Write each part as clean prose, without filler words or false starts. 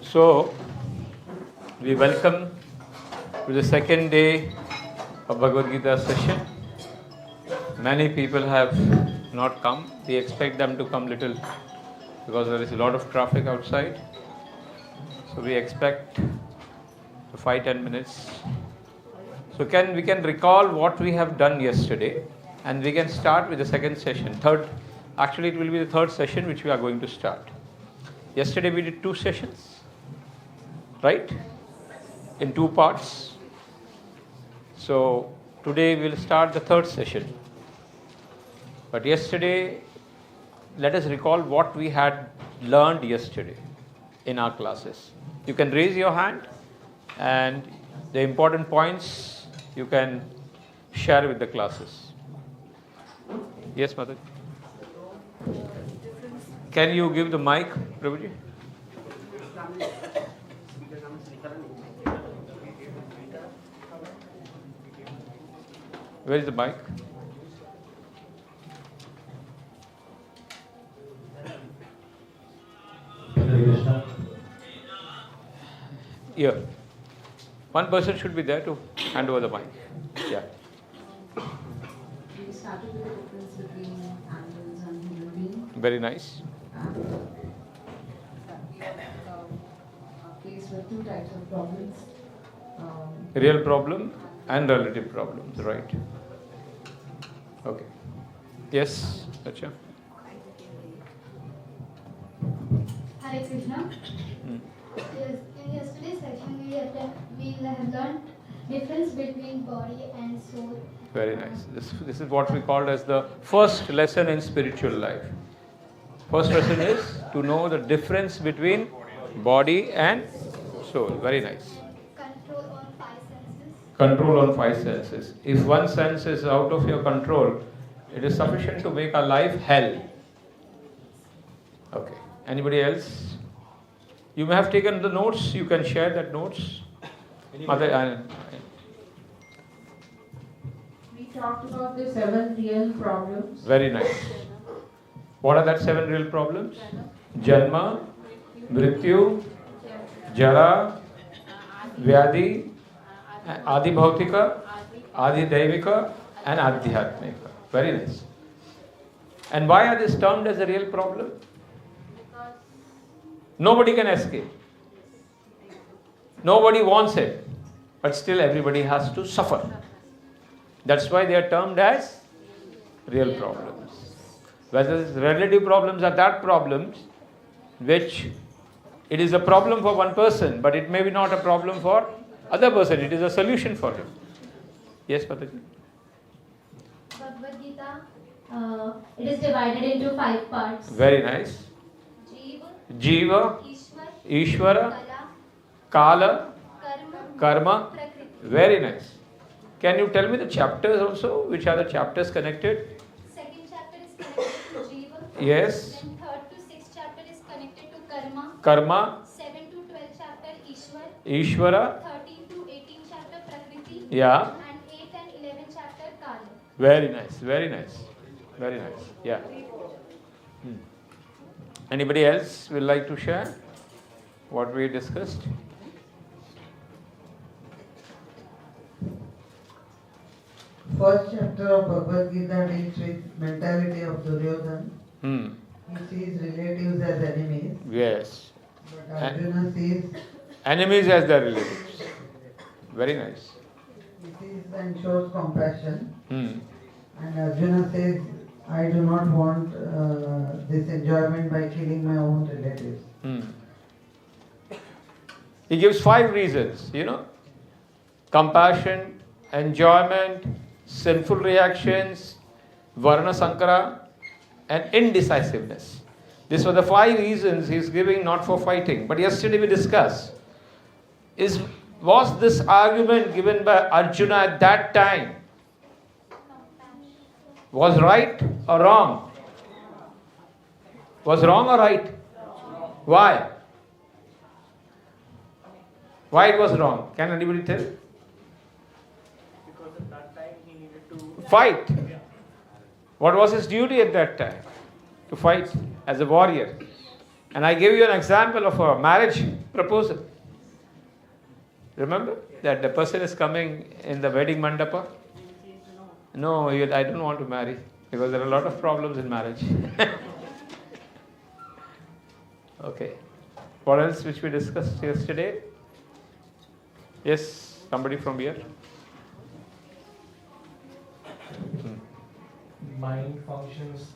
So, we welcome to the second day of Bhagavad-Gita session. Many people have not come. We expect them to come little because there is a lot of traffic outside. So we expect 5-10 minutes. So we can recall what we have done yesterday, and we can start with the second session. Actually it will be the third session which we are going to start. Yesterday we did 2 sessions, right? In 2 parts. So today we will start the third session. But yesterday, let us recall what we had learned yesterday in our classes. You can raise your hand, and the important points you can share with the classes. Yes, Mother. Can you give the mic, Prabhuji? Where is the mic? Here. One person should be there to hand over the mic. Yeah. We started with the difference between animals and human beings. Very nice. We are faced with 2 types of problems. Real problem and relative problems, right? Okay. Yes, Acha. Hare Krishna. Yes, in yesterday's section we have learned difference between body and soul. Very nice. This is what we called as the first lesson in spiritual life. First lesson is to know the difference between body and soul. Very nice. Control on 5 senses. Control on 5 senses. If one sense is out of your control, it is sufficient to make our life hell. Okay. Anybody else? You may have taken the notes. You can share that notes. Mother, We talked about the 7 real problems. very nice. What are that 7 real problems? Janma, Mrityu, Jara, Vyadi, Adi Bhautika, Adi Daivika, and Adhyatmika. Very nice. And why are these termed as a real problem? Nobody can escape. Nobody wants it. But still everybody has to suffer. That's why they are termed as real problems. Whether relative problems are that problems which it is a problem for one person, but it may be not a problem for other person. It is a solution for him. Yes, Pataji? Bhagavad-Gita, it is divided into 5 parts. Very nice. Jiva, Ishwar, Ishvara, Kala, Karma, Karma. Prakriti. Very nice. Can you tell me the chapters also? Which are the chapters connected? Second chapter is connected to Jiva. Yes. Then 3rd to 6th chapter is connected to Karma. Karma, 7 to 12th chapter Ishwar. Ishvara. 13 to 18th chapter Prakriti. Yeah. And 8th and 11th chapter Kala. Very nice. Very nice. Very nice. Yeah. Anybody else will like to share what we discussed? First chapter of Bhagavad-Gita deals with mentality of Duryodhana. He sees relatives as enemies. Yes. But Arjuna sees Enemies as their relatives. Very nice. he sees and shows compassion. Hmm. And Arjuna says, I do not want this enjoyment by killing my own relatives. He gives 5 reasons, compassion, enjoyment, sinful reactions, Varna Sankara, and indecisiveness. These were the 5 reasons he is giving not for fighting. But yesterday we discussed, was this argument given by Arjuna at that time was right or wrong? Was wrong or right? Why? Why it was wrong? Can anybody tell? Because at that time he needed to Fight. What was his duty at that time? To fight. as a warrior. And I gave you an example of a marriage proposal. Remember that the person is coming in the wedding mandapa? No, I don't want to marry because there are a lot of problems in marriage. Okay. What else which we discussed yesterday? Yes, somebody from here? Mind functions,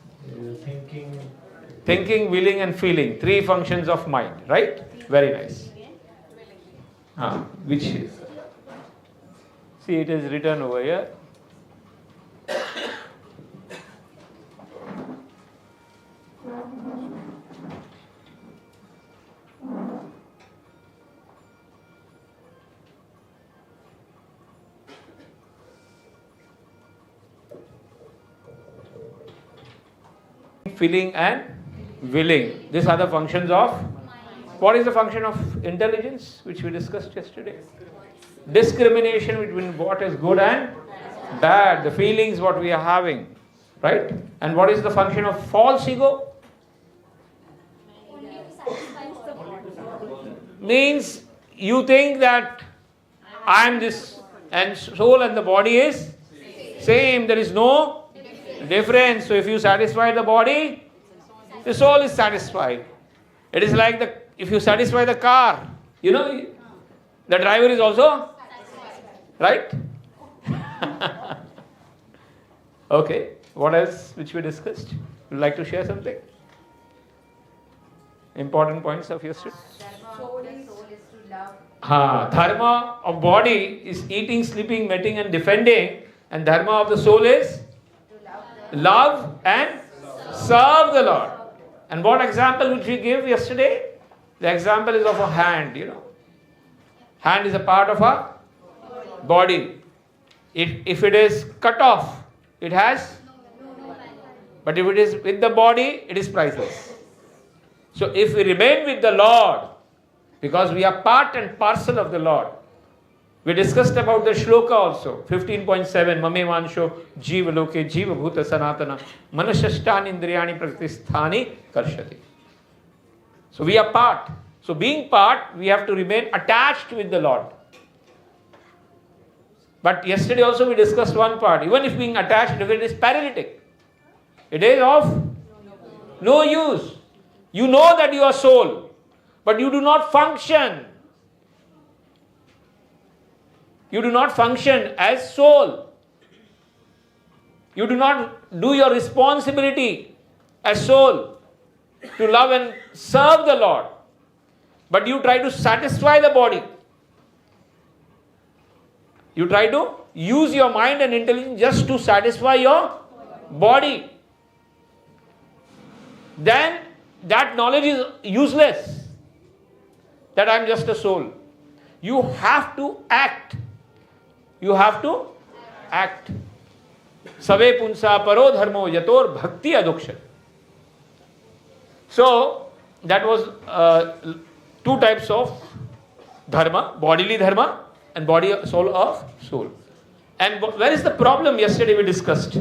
Thinking, willing and feeling. 3 functions of mind, right? Very nice. Which is? See, it is written over here. Feeling and willing. These are the functions of. What is the function of intelligence, which we discussed yesterday? Discrimination between what is good and bad. The feelings what we are having, right? And what is the function of false ego? Means you think that I am this, and soul and the body is same. There is no difference. So if you satisfy the body, the soul is satisfied. It is like if you satisfy the car, the driver is also right. Okay. What else which we discussed? Would you like to share something? Important points of yesterday. Soul is to love. Dharma of body is eating, sleeping, mating and defending, and dharma of the soul is love and serve the Lord. And what example which we gave yesterday? The example is of a hand, Hand is a part of a body. If it is cut off, it has. But if it is with the body, it is priceless. So if we remain with the Lord, because we are part and parcel of the Lord. We discussed about the shloka also, 15.7, Mame Vansho Jiva Loke Jiva Bhuta Sanatana Manashashtani Indriyani Pratisthani Karshati. So we are part. So being part, we have to remain attached with the Lord. But yesterday also we discussed one part. Even if being attached, if it is paralytic, it is of no use. You know that you are soul, but you do not function. You do not function as soul. You do not do your responsibility as soul to love and serve the Lord. But you try to satisfy the body. You try to use your mind and intelligence just to satisfy your body. Then that knowledge is useless. That I am just a soul. You have to act. You have to act. Save punsa paro dharmo yator bhakti aduksha. So, that was 2 types of dharma, bodily dharma and body soul of soul. And where is the problem yesterday we discussed?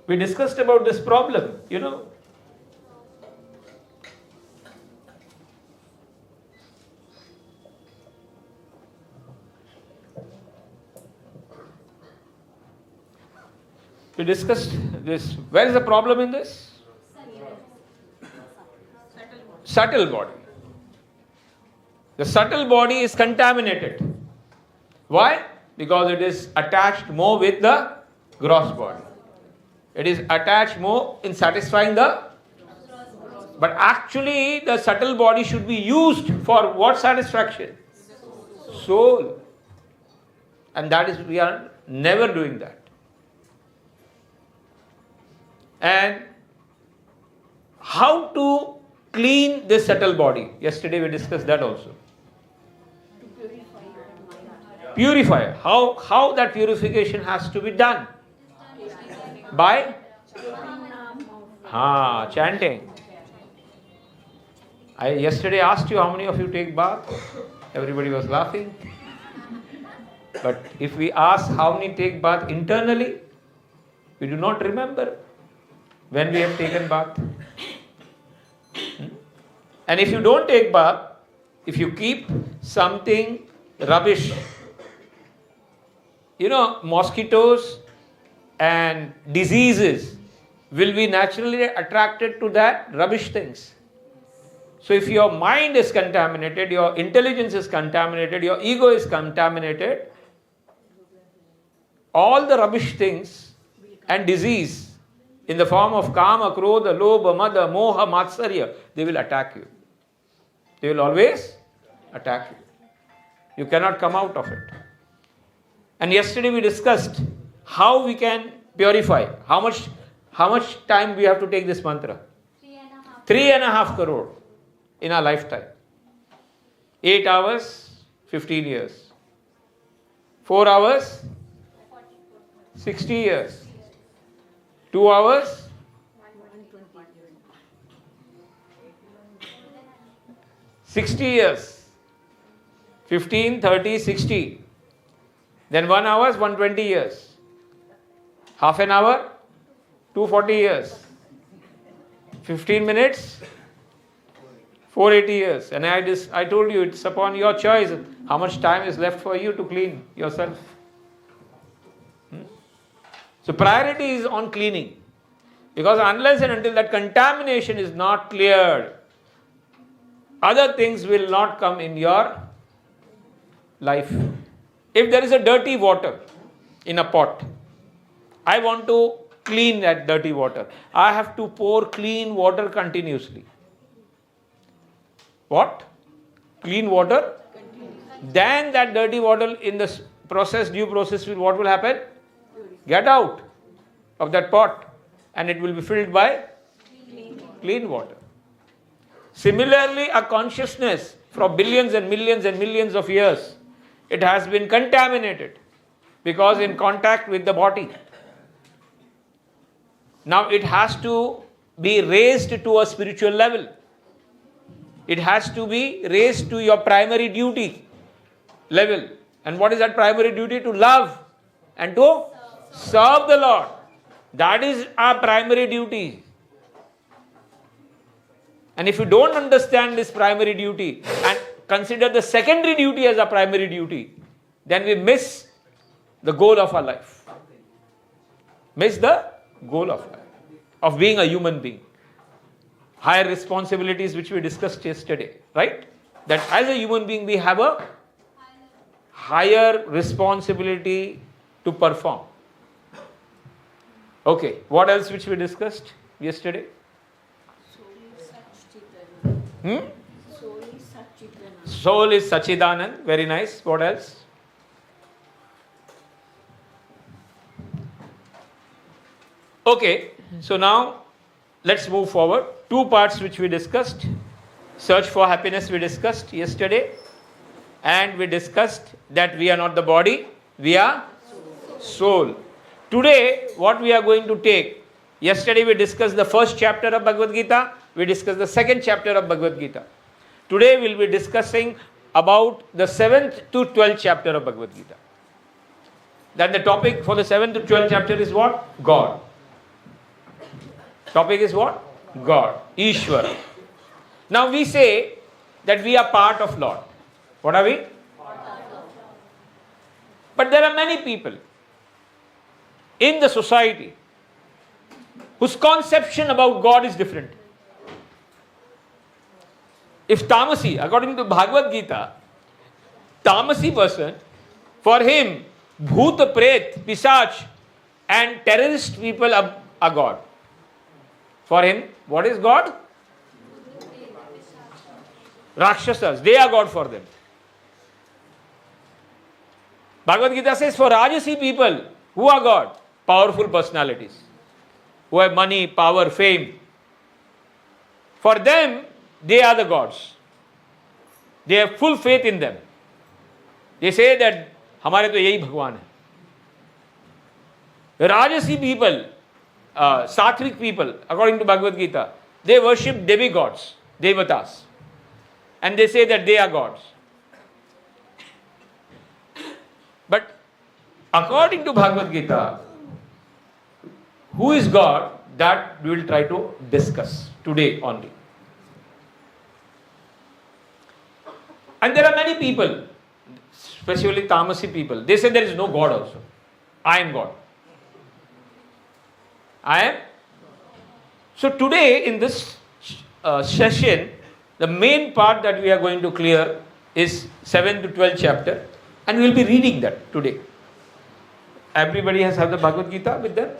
We discussed about this problem, We discussed this. Where is the problem in this? Subtle body. The subtle body is contaminated. Why? Because it is attached more with the gross body. It is attached more in satisfying the. But actually, the subtle body should be used for what satisfaction? Soul. And that is, we are never doing that. And how to clean this subtle body? Yesterday we discussed that also. Purify. How that purification has to be done? By chanting. I yesterday asked you how many of you take bath. Everybody was laughing. But if we ask how many take bath internally, we do not remember. when we have taken bath? And if you don't take bath, if you keep something rubbish, mosquitoes and diseases will be naturally attracted to that rubbish things. So if your mind is contaminated, your intelligence is contaminated, your ego is contaminated, all the rubbish things and disease in the form of kama, krodha, lobha, mada, moha, matsarya, they will attack you. They will always attack you. You cannot come out of it. And yesterday we discussed how we can purify. How much time we have to take this mantra? 3.5 crore in our lifetime. 8 hours, 15 years. 4 hours, 60 years. 2 hours, 60 years. 15, 30, 60. Then 1 hour, 120 years. Half an hour, 240 years. 15 minutes, 480 years. And I told you, it's upon your choice how much time is left for you to clean yourself. So priority is on cleaning. Because unless and until that contamination is not cleared, other things will not come in your life. If there is a dirty water in a pot, I want to clean that dirty water. I have to pour clean water continuously. What? Clean water? Then that dirty water in the due process, what will happen? Get out of that pot and it will be filled by clean water. Similarly, a consciousness from billions and millions and millions of years, it has been contaminated because in contact with the body. Now it has to be raised to a spiritual level. It has to be raised to your primary duty level. And what is that primary duty? To love and to serve the Lord. That is our primary duty. And if you don't understand this primary duty and consider the secondary duty as a primary duty, then we miss the goal of our life. Miss the goal of life, of being a human being. Higher responsibilities which we discussed yesterday, right? That as a human being we have a higher responsibility to perform. Okay, what else which we discussed yesterday? Soul is Sachidanand. Very nice. What else? Okay, so now let's move forward. 2 parts which we discussed. Search for happiness we discussed yesterday. And we discussed that we are not the body, we are soul. Today, what we are going to take, yesterday we discussed the first chapter of Bhagavad-Gita, we discussed the second chapter of Bhagavad-Gita. Today we will be discussing about the 7th to 12th chapter of Bhagavad-Gita. Then the topic for the 7th to 12th chapter is what? God. Topic is what? God. Ishvara. Now we say that we are part of Lord. What are we? But there are many people in the society whose conception about God is different. If Tamasi, according to Bhagavad-Gita, Tamasi person, for him, Bhoot, Pret, Pisach and terrorist people are God. For him, what is God? Rakshasas, they are God for them. Bhagavad-Gita says for Rajasi people, who are God? Powerful personalities, who have money, power, fame. For them, they are the gods. They have full faith in them. They say that, हमारे तो यही भगवान है. Rajasi people, Sattvic people, according to Bhagavad Gita, they worship demigods, devatas. And they say that they are gods. But according to Bhagavad Gita, who is God? That we will try to discuss today only. And there are many people, especially Tamasi people, they say there is no God also. I am God. I am. So today in this session, the main part that we are going to clear is 7 to 12 chapter, and we will be reading that today. Everybody has the Bhagavad-Gita with them?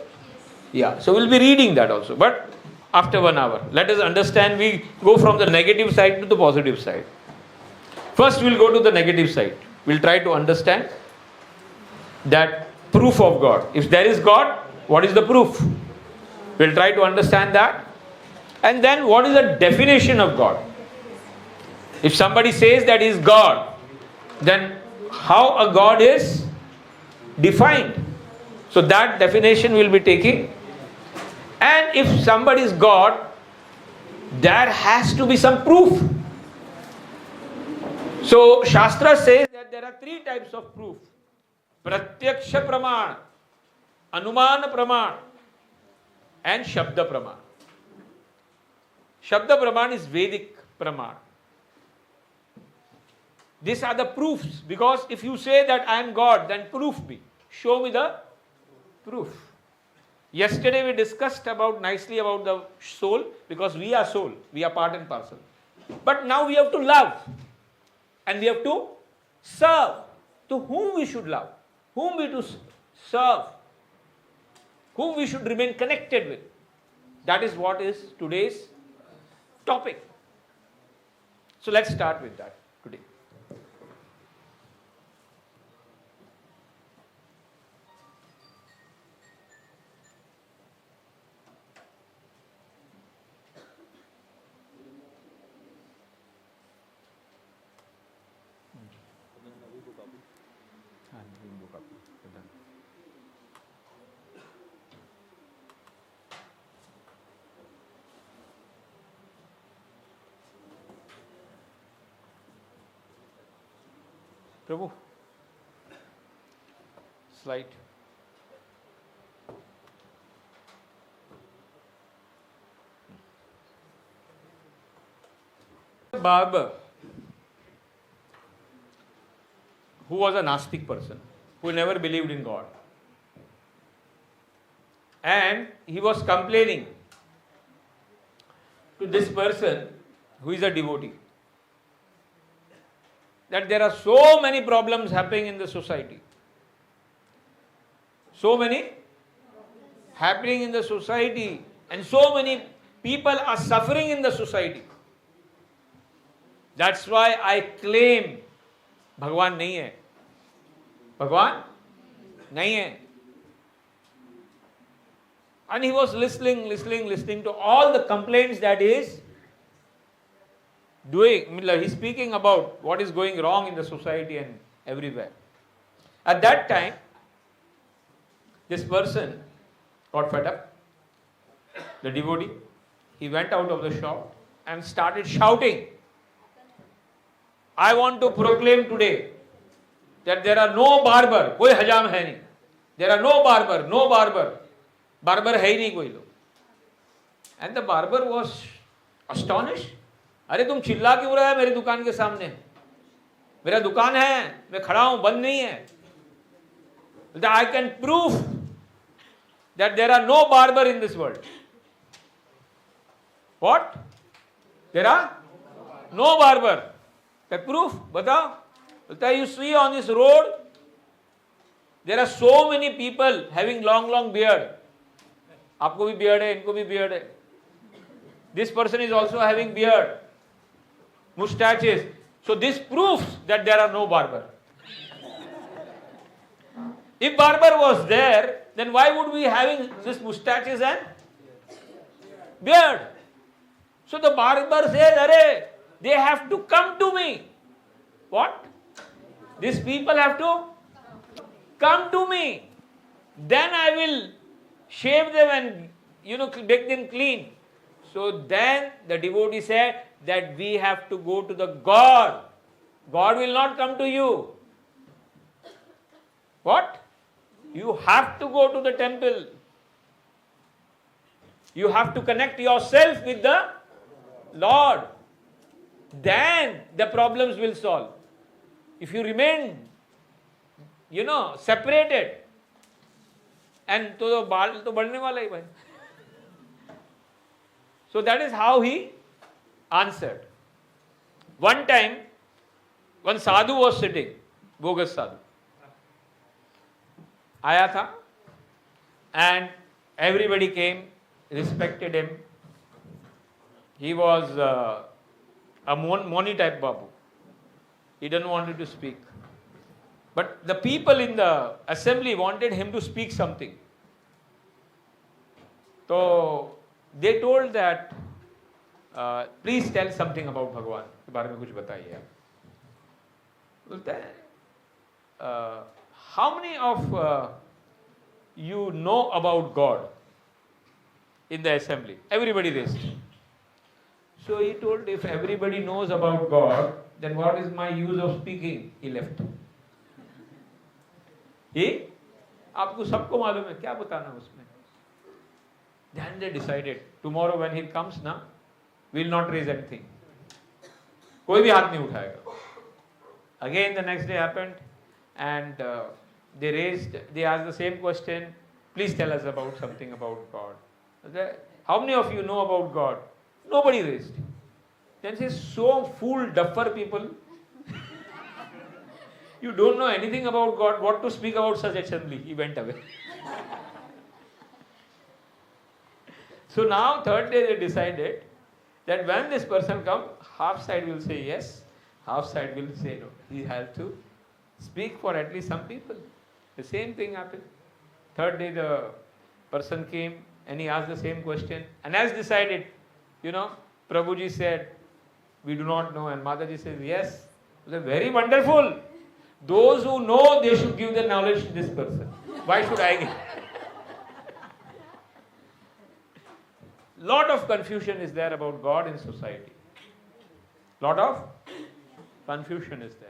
Yeah, so we will be reading that also, but after 1 hour. Let us understand, we go from the negative side to the positive side. First we will go to the negative side. We will try to understand that proof of God. If there is God, what is the proof? We will try to understand that. And then what is the definition of God? If somebody says that he is God, then how a God is defined? So that definition we will be taking. And if somebody is God, there has to be some proof. So Shastra says that there are 3 types of proof. Pratyaksha Praman, Anumana Praman, and Shabda Praman. Shabda Praman is Vedic Praman. These are the proofs, because if you say that I am God, then proof me. Show me the proof. Yesterday we discussed nicely about the soul, because we are soul, we are part and parcel. But now we have to love, and we have to serve. To whom we should love, whom we to serve, whom we should remain connected with. That is what is today's topic. So let's start with that today. Prabhu, slide. Barber, who was a Gnostic person, who never believed in God, and he was complaining to this person who is a devotee that there are so many problems happening in the society. So many happening in the society, and so many people are suffering in the society. That's why I claim Bhagwan nahi hai. Bhagwan nahi hai. And he was listening to all the complaints that he is doing. He's speaking about what is going wrong in the society and everywhere. At that time, this person got fed up, the devotee. He went out of the shop and started shouting, I want to proclaim today that there are no barber, koi hajam hai nahi. There are no barber. Barber hai nahi koi log. And the barber was astonished. अरे तुम चिल्ला क्यों रहा है मेरी दुकान के सामने? मेरा दुकान है, मैं खड़ा हूं, बंद नहीं है. I can prove that there are no barber in this world. What? There are no barber. The proof, बताओ. You see on this road, there are so many people having long beard. आपको भी beard है, इनको भी beard है. This person is also having beard, mustaches. So this proves that there are no barber. If barber was there, then why would we having this mustaches and beard? So the barber says, "Arey, they have to come to me." What? These people have to come to me. Then I will shave them and make them clean. So then the devotee said that we have to go to the God. God will not come to you. What? You have to go to the temple. You have to connect yourself with the Lord. Then the problems will solve. If you remain, separated, and तो बाल तो बढ़ने वाला ही भाई. So that is how he answered. One time, one sadhu was sitting, bogus sadhu. आया था, and everybody came, respected him. He was a Moni type Babu. He didn't want to speak. But the people in the assembly wanted him to speak something. So they told that, please tell something about Bhagwan. के बारे में कुछ बताइए आप. बोलता है, how many of you know about God in the assembly? Everybody raised. So he told, if everybody knows about God, then what is my use of speaking? He left. आपको सबको मालूम है, क्या बताना उसमें? Then they decided, tomorrow when he comes ना, we will not raise anything. कोई भी हाथ नहीं उठाएगा. Again the next day happened, and they asked the same question, please tell us about something about God. How many of you know about God? Nobody raised. Then says, so fool, duffer people. You don't know anything about God, what to speak about such assembly? He went away. So now, third day they decided that when this person comes, half side will say yes, half side will say no. He has to speak for at least some people. The same thing happened. Third day the person came and he asked the same question. And as decided, Prabhuji said, we do not know. And Mataji says, yes. It was very wonderful. Those who know, they should give the knowledge to this person. Why should I give? Lot of confusion is there about God in society. Lot of confusion is there.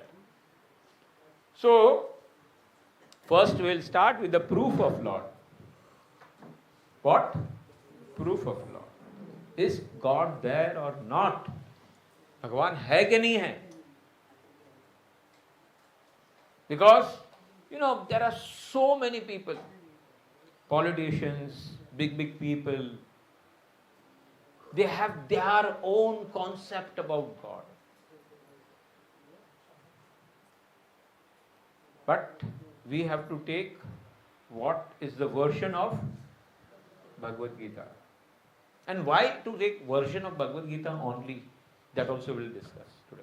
So, first we will start with the proof of Lord. What? Proof of Lord. Is God there or not? भगवान है कि नहीं है? Because, there are so many people, politicians, big people, they have their own concept about God. But we have to take what is the version of Bhagavad-Gita. And why to take version of Bhagavad-Gita only? That also we'll discuss today.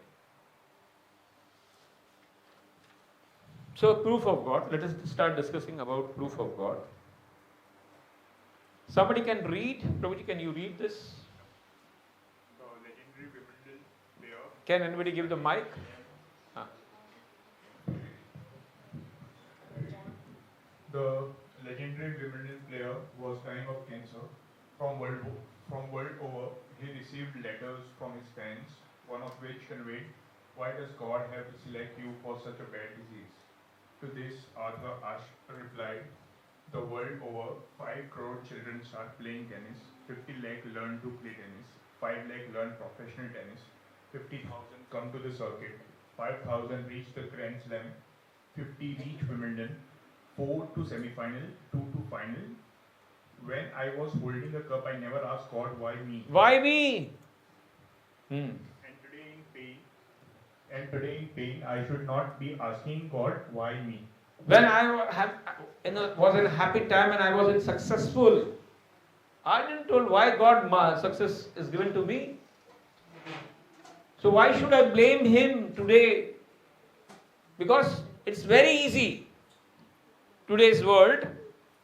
So, proof of God. Let us start discussing about proof of God. Somebody can read. Prabhuji, can you read this? The legendary Wimbledon player. Can anybody give the mic? The legendary Wimbledon player was dying of cancer. From world over, he received letters from his fans, one of which conveyed, "Why does God have to select you for such a bad disease?" To this, Arthur Ashe replied, "The world over, 5 crore children start playing tennis, 50 lakh learn to play tennis, 5 lakh learn professional tennis, 50,000 come to the circuit, 5,000 reach the Grand Slam, 50 reach Wimbledon, 4 to semi-final, 2 to final. When I was holding the cup, I never asked God, why me? Why me? And today in pain, I should not be asking God, why me? When I was in a happy time and I was successful, I didn't told why God success is given to me. So why should I blame Him today? Because it's very easy. Today's world,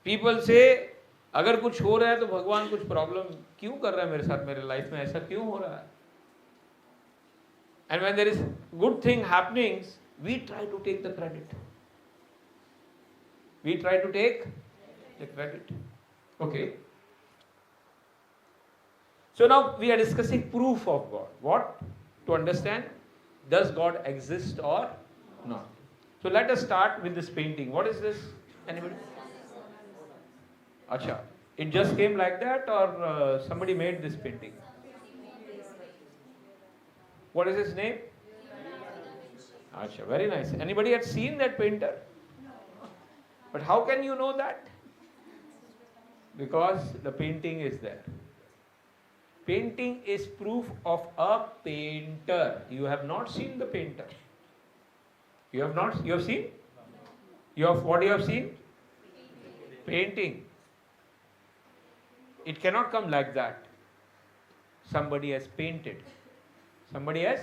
people say, अगर कुछ हो रहा है तो भगवान कुछ problem क्यों कर रहा है मेरे साथ, मेरे लाइफ में ऐसा क्यों हो रहा है? And when there is good thing happening, we try to take the credit. We try to take the credit. Okay. So now we are discussing proof of God. What? To understand, does God exist or not? So let us start with this painting. What is this? Anybody? Acha. It just came like that, or somebody made this painting? What is his name? Acha, very nice. Anybody had seen that painter? But how can you know that? Because the painting is there. Painting is proof of a painter. You have not seen the painter. You have not. You have seen? What you have seen? Painting. It cannot come like that. Somebody has painted. Somebody has?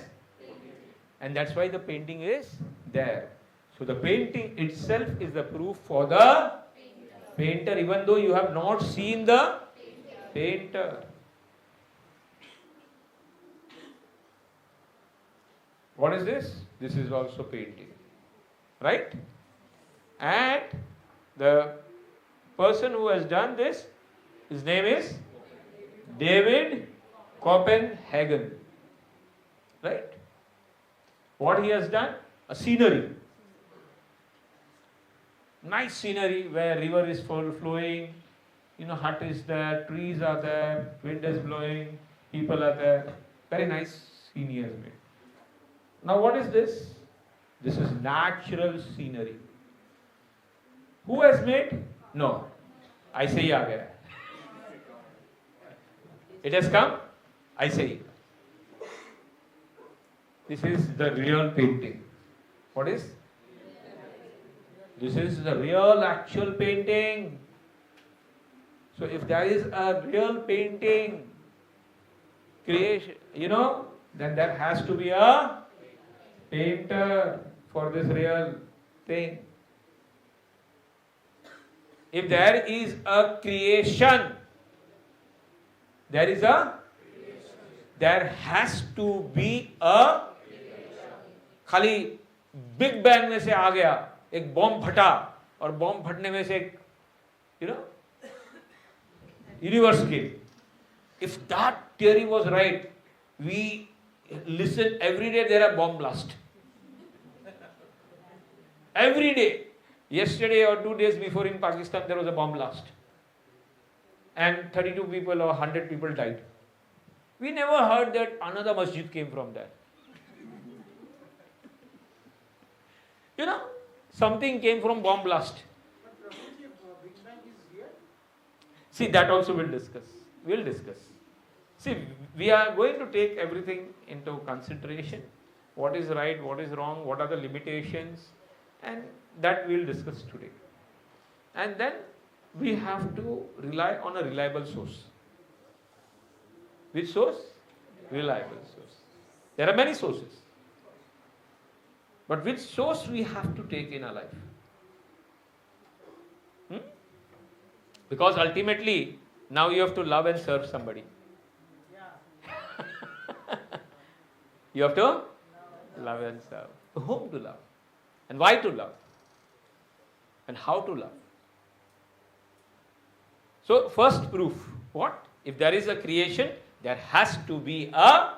And that's why the painting is there. So the painting itself is the proof for the painter, even though you have not seen the painter. What is this? This is also painting. Right? And the person who has done this, his name is David Copenhagen. Right? What he has done? A scenery. Nice scenery where river is flowing, hut is there, trees are there, wind is blowing, people are there. Very nice scene he has made. Now what is this? This is natural scenery. Who has made? No. I say aa gaya. It has come? I say. This is the real painting. What is? This is the real actual painting. So if there is a real painting creation, then there has to be a painter for this real thing. If there is a creation, there has to be a खाली big bang में से आ गया एक bomb फटा और bomb फटने में से एक यूनिवर्स के if that theory was right, we listen every day there are bomb blast every day. Yesterday or 2 days before in Pakistan there was a bomb blast and 32 people or 100 people died. We never heard that another masjid came from there. Something came from bomb blast. See, that also we'll discuss. See, we are going to take everything into consideration. What is right, what is wrong, what are the limitations, and that we'll discuss today. And then we have to rely on a reliable source. Which source? Reliable source. There are many sources. But which source we have to take in our life? Because ultimately, now you have to love and serve somebody. You have to love and serve. Whom to love? And why to love? And how to love? So, first proof. What? If there is a creation, there has to be a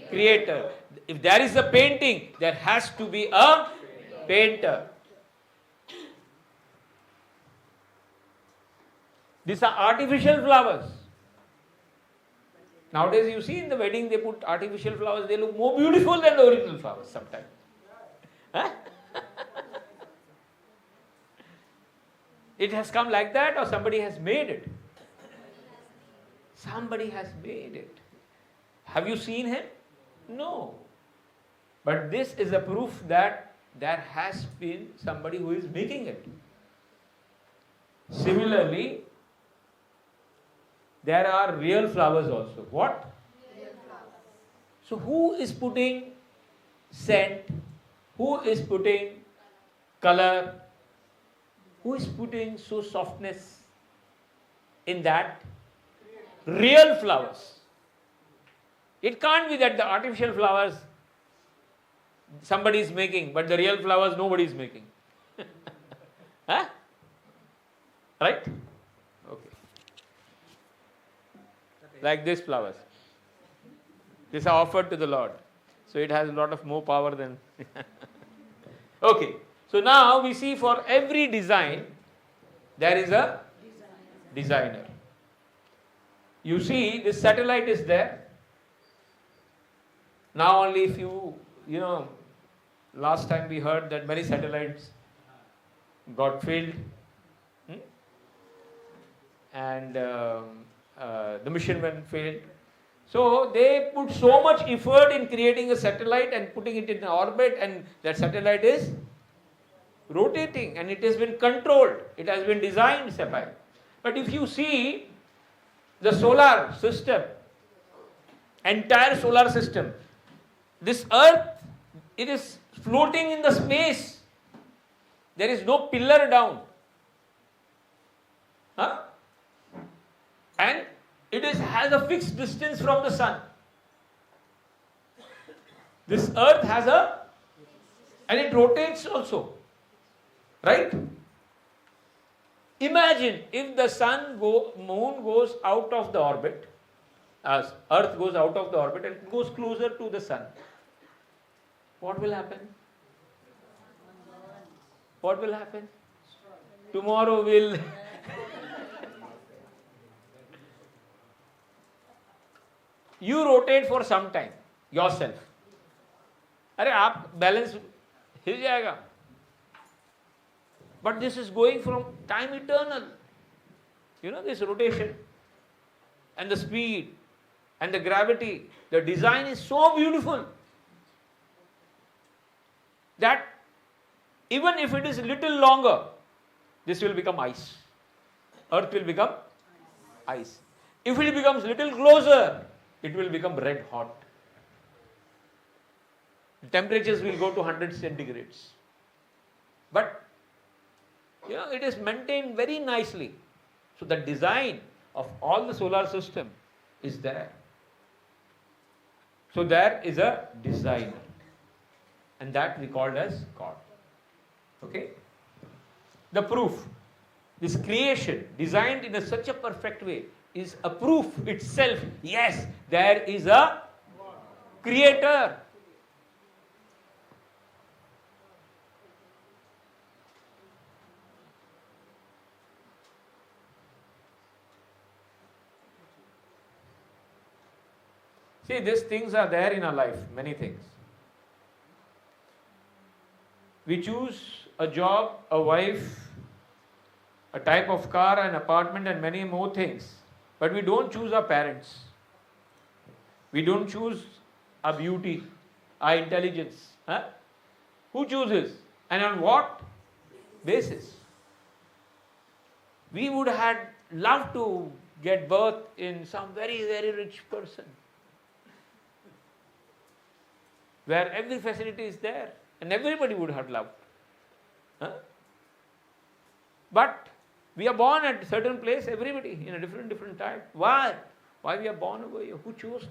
creator. If there is a painting, there has to be a painter. These are artificial flowers. Nowadays you see in the wedding they put artificial flowers, they look more beautiful than the original flowers sometimes. Huh? It has come like that or somebody has made it? Somebody has made it. Have you seen him? No. But this is a proof that there has been somebody who is making it. Similarly, there are real flowers also. What? Real flowers. So who is putting scent? Who is putting color? Who is putting softness in that? Real flowers. It can't be that the artificial flowers somebody is making, but the real flowers nobody is making. Huh? Right? Okay. Like these flowers. These are offered to the Lord. So it has a lot of more power than... Okay. So now we see for every design, there is a designer. You see, this satellite is there. Now only if you last time we heard that many satellites got failed. And the mission went failed. So they put so much effort in creating a satellite and putting it in orbit, and that satellite is rotating and it has been controlled. It has been designed separate. But if you see the solar system, entire solar system, this earth, it is floating in the space. There is no pillar down. And it has a fixed distance from the sun. This earth has and it rotates also. Right? Imagine if the moon goes out of the orbit, as earth goes out of the orbit and goes closer to the sun. What will happen? What will happen? Tomorrow will... You rotate for some time yourself. अरे आप balance हिल जाएगा. But this is going from time eternal. This rotation and the speed and the gravity, the design is so beautiful that even if it is a little longer, this will become ice. Earth will become ice. If it becomes little closer, it will become red hot. The temperatures will go to 100 centigrades. But, it is maintained very nicely. So the design of all the solar system is there. So there is a designer. And that we called as God. Okay? The proof. This creation designed in such a perfect way is a proof itself. Yes, there is a creator. See, these things are there in our life, many things. We choose a job, a wife, a type of car, an apartment, and many more things. But we don't choose our parents. We don't choose our beauty, our intelligence. Who chooses? And on what basis? We would have loved to get birth in some very, very rich person, where every facility is there, and everybody would have loved. But we are born at a certain place, everybody in a different type. Why? Why we are born over here? Who chose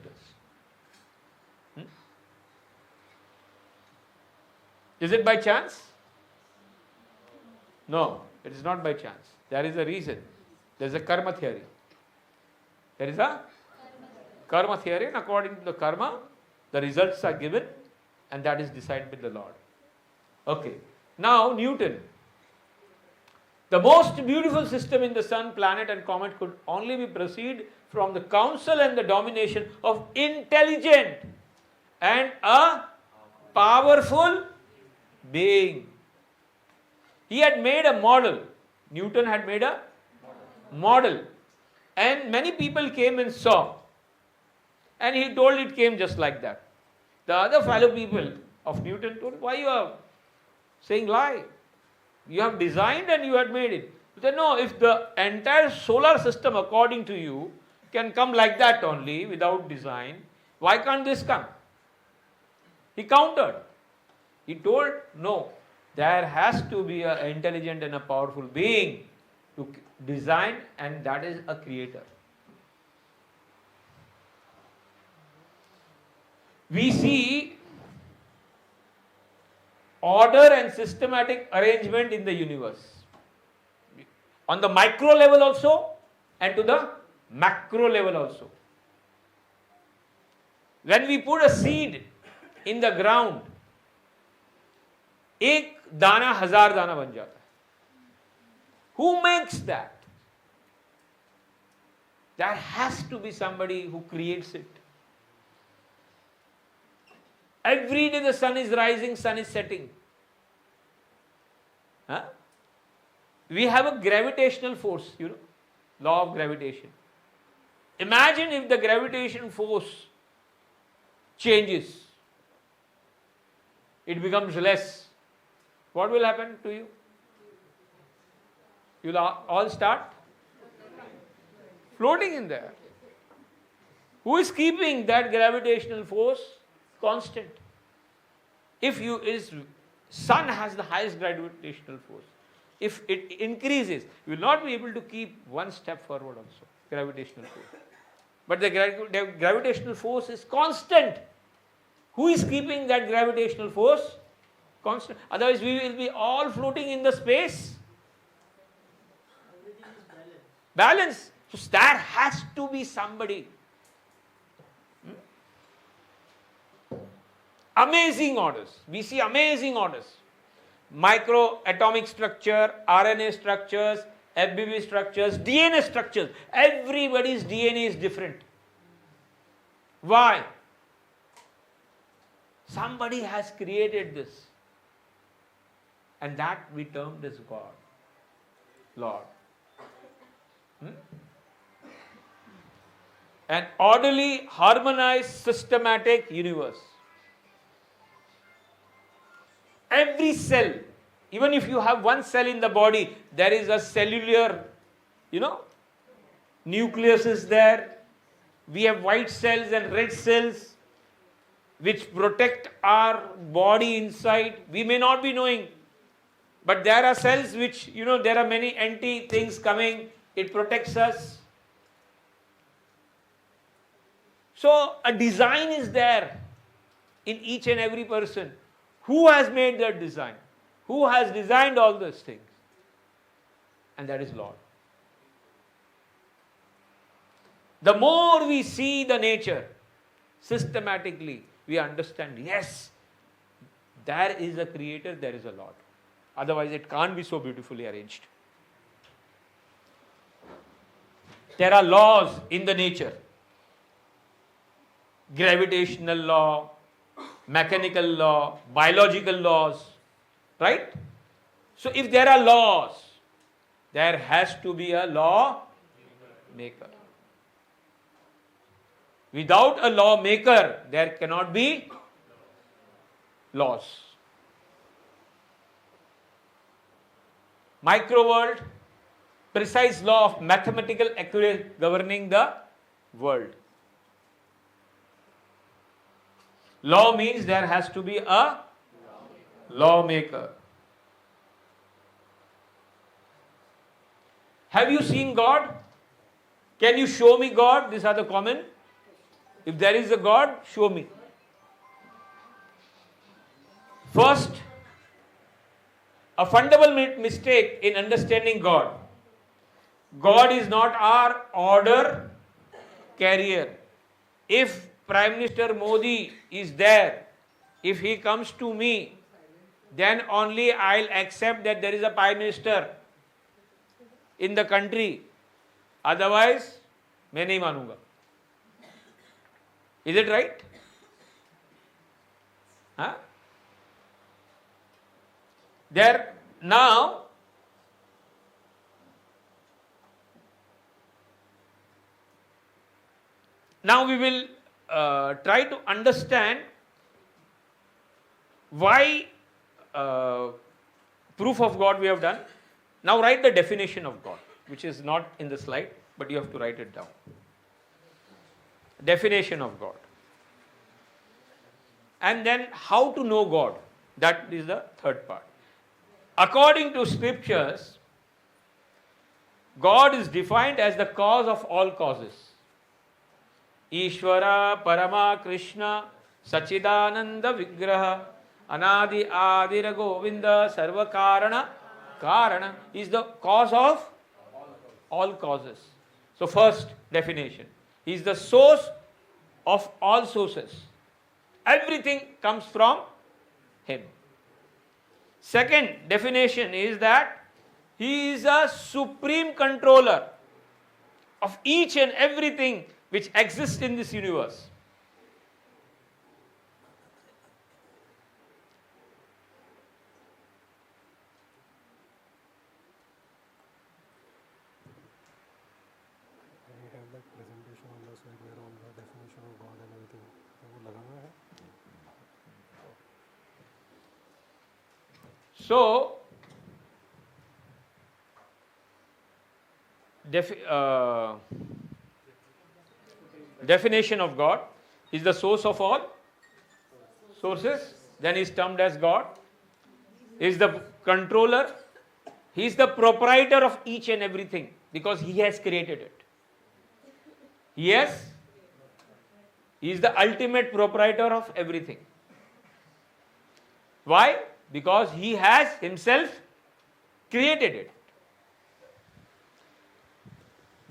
this? Is it by chance? No, it is not by chance. There is a reason. There is a karma theory. There is a karma theory, and according to the karma, the results are given, and that is decided by the Lord. Okay. Now, Newton. The most beautiful system in the sun, planet and comet could only be proceed from the counsel and the domination of intelligent and a powerful being. He had made a model. Newton had made a model. And many people came and saw. And he told it came just like that. The other fellow people of Newton told, why you are saying lie? You have designed and you had made it. He said, no, if the entire solar system according to you can come like that only without design, why can't this come? He countered. He told, no, there has to be an intelligent and a powerful being to design, and that is a creator. We see order and systematic arrangement in the universe. On the micro level also and to the macro level also. When we put a seed in the ground, एक दाना हजार दाना बन जाता है. Who makes that? There has to be somebody who creates it. Every day the sun is rising, sun is setting. Huh? We have a gravitational force, law of gravitation. Imagine if the gravitation force changes, it becomes less. What will happen to you? You'll all start floating in there. Who is keeping that gravitational force constant? Sun has the highest gravitational force. If it increases, you will not be able to keep one step forward also, gravitational force. But the gravitational force is constant. Who is keeping that gravitational force constant? Otherwise we will be all floating in the space. Balance. So there has to be somebody. Amazing orders. We see amazing orders. Microatomic structure, RNA structures, FBB structures, DNA structures. Everybody's DNA is different. Why? Somebody has created this. And that we termed as God, Lord. An orderly, harmonized, systematic universe. Every cell, even if you have one cell in the body, there is a cellular, nucleus is there. We have white cells and red cells which protect our body inside. We may not be knowing, but there are cells which, there are many anti things coming. It protects us. So a design is there in each and every person. Who has made that design? Who has designed all those things? And that is Lord. The more we see the nature systematically, we understand, yes, there is a creator, there is a Lord. Otherwise it can't be so beautifully arranged. There are laws in the nature. Gravitational law, mechanical law, biological laws, right? So if there are laws, there has to be a law maker. Without a law maker, there cannot be laws. Microworld, precise law of mathematical accuracy governing the world. Law means there has to be a lawmaker. Have you seen God? Can you show me God? These are the common. If there is a God, show me. First, a fundamental mistake in understanding God. God is not our order carrier. If Prime Minister Modi is there, if he comes to me, then only I'll accept that there is a Prime Minister in the country. Otherwise, मैं नहीं मानूंगा. Is it right? Huh? There now, we will try to understand why proof of God we have done. Now write the definition of God, which is not in the slide, but you have to write it down. Definition of God. And then how to know God. That is the third part. According to scriptures, God is defined as the cause of all causes. Ishvara Parama Krishna Sachidananda Vigraha Anadi Adira Govinda Sarva Karana is the cause of all causes. So first definition. He is the source of all sources. Everything comes from Him. Second definition is that He is a supreme controller of each and everything which exists in this universe. We have that presentation on the slide where all the definition of God and everything वो लगा हुआ है. So, definition of God is the source of all sources, then he is termed as God. He is the controller, he is the proprietor of each and everything because he has created it. Yes, he is the ultimate proprietor of everything. Why? Because he has himself created it.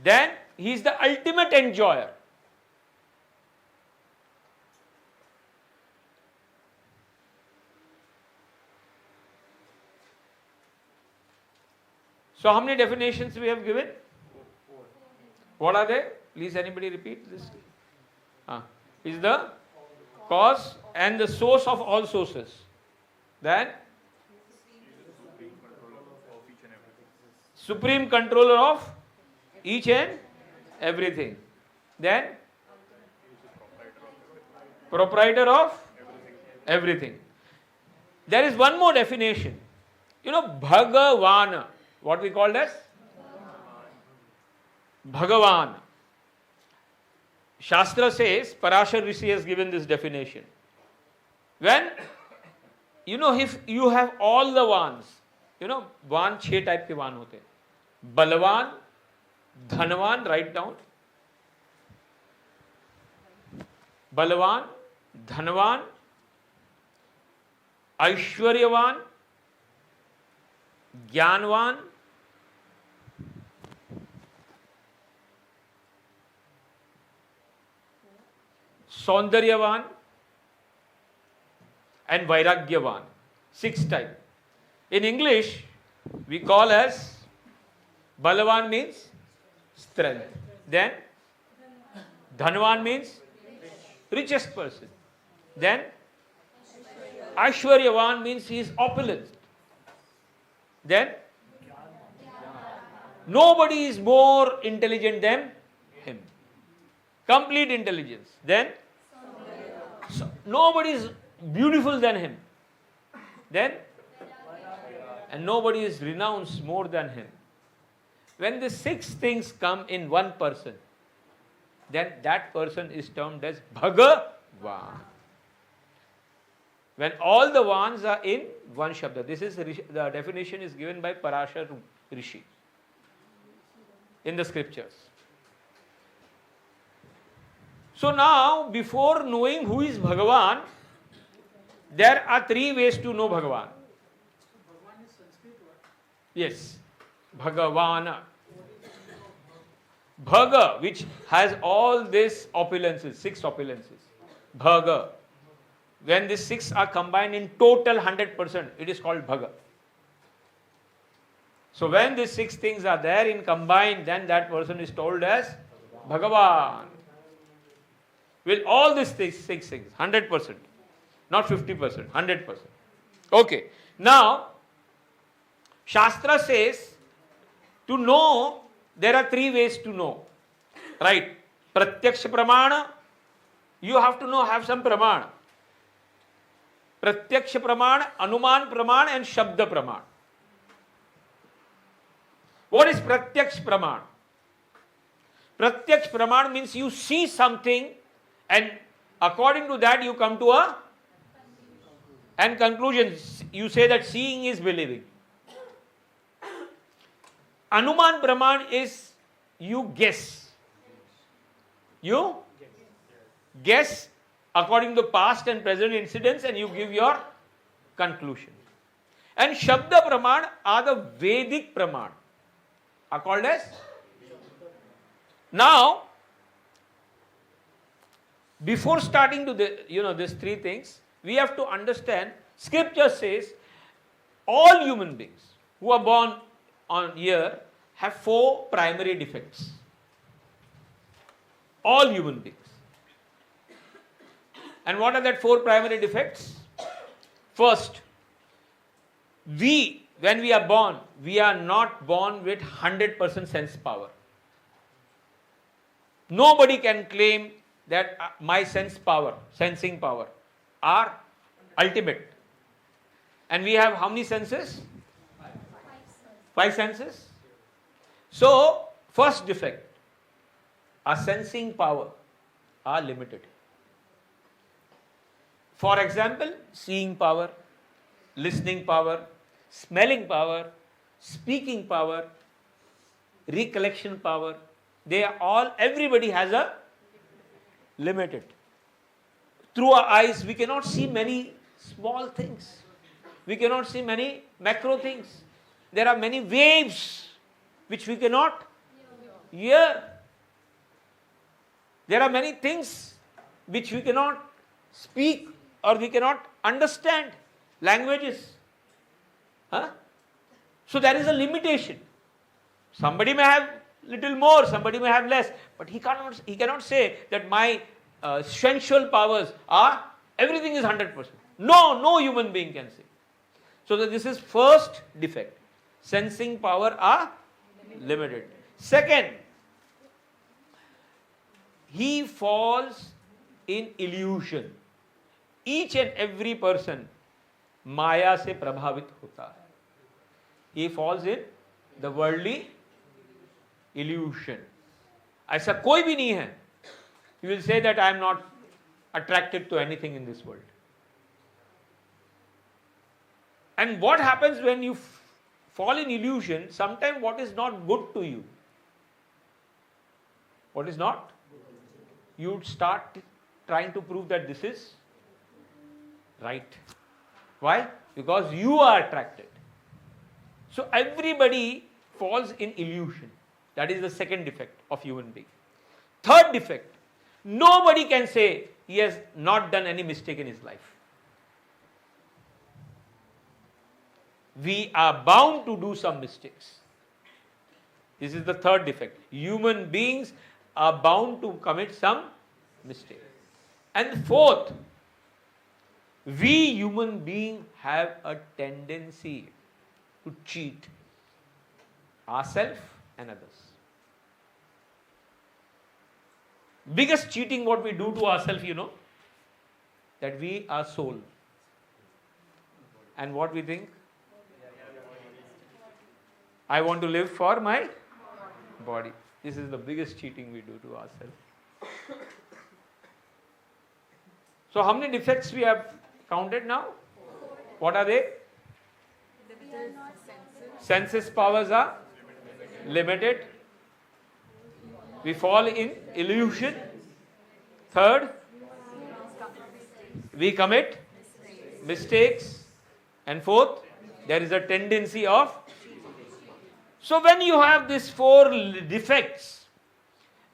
Then he is the ultimate enjoyer. So how many definitions we have given? What are they? Please anybody repeat this. Is the cause and the source of all sources. Then supreme controller of each and everything. Then proprietor of everything. There is one more definition. You know, Bhagavan, what we call as Bhagavan. Shastra says, Parashar Rishi has given this definition. When, you know, if you have all the vans, you know, van 6 type के वान होते हैं. Balavan, Dhanvan, write down. Balavan, Dhanvan, Aishwaryavan, Jnanvan, Saundaryavan and Vairagyavan. 6 type. In English, we call as Balavan means strength. Then Dhanvan means richest person. Then Aishwaryavan means he is opulent. Then nobody is more intelligent than him. Complete intelligence. Then nobody is beautiful than him. Then and nobody is renounced more than him. When the 6 things come in one person, then that person is termed as Bhagavan. When all the Vans are in one Shabda. This is the definition is given by Parashar Rishi in the scriptures. So now, before knowing who is Bhagavan, there are 3 ways to know Bhagavan. Yes, Bhagavan. Bhaga, which has all these opulences, 6 opulences. Bhaga. When these 6 are combined in total 100%, it is called Bhaga. So when these 6 things are there in combined, then that person is told as Bhagavan. With all these 6 things, 100%, not 50%, 100%. Okay. Now, Shastra says, to know, there are 3 ways to know. Right? Pratyaksha pramana, you have to know, have some pramana. Pratyaksha pramana, Anuman pramana and Shabda pramana. What is Pratyaksh pramana? Pratyaksh pramana means you see something and according to that you come to a conclusion. You say that seeing is believing. Anuman pramana is you guess. You guess according to past and present incidents and you give your conclusion. And Shabda Praman are the Vedic Praman, are called as. Now, before starting to these 3 things, we have to understand, scripture says, all human beings who are born on here have 4 primary defects. All human beings. And what are that 4 primary defects? First, when we are born, we are not born with 100% sense power. Nobody can claim that my sensing power are ultimate. And we have how many senses? 5 senses. So, first defect, our sensing power are limited. For example, seeing power, listening power, smelling power, speaking power, recollection power, everybody has a limited. Through our eyes, we cannot see many small things. We cannot see many macro things. There are many waves which we cannot hear. There are many things which we cannot speak or we cannot understand. Languages. So there is a limitation. Somebody may have little more, somebody may have less, but he cannot say that my sensual powers are, everything is 100%. No human being can say. So that this is first defect. Sensing power are limited. Second, he falls in illusion. Each and every person Maya se prabhavit hota hai. He falls in the worldly illusion. ऐसा कोई भी नहीं है. You will say that I am not attracted to anything in this world. And what happens when you fall in illusion? Sometimes what is not good to you? What is not? You start trying to prove that this is right. Why? Because you are attracted. So everybody falls in illusion. That is the second defect of human being. Third defect, nobody can say he has not done any mistake in his life. We are bound to do some mistakes. This is the third defect. Human beings are bound to commit some mistake. And fourth, we human beings have a tendency to cheat ourselves and others. Biggest cheating what we do to ourselves, that we are soul. And what we think? I want to live for my body. This is the biggest cheating we do to ourselves. So how many defects we have counted now? What are they? Senses powers are limited. We fall in illusion. Third, we commit mistakes. And fourth, there is a tendency of. So when you have these 4 defects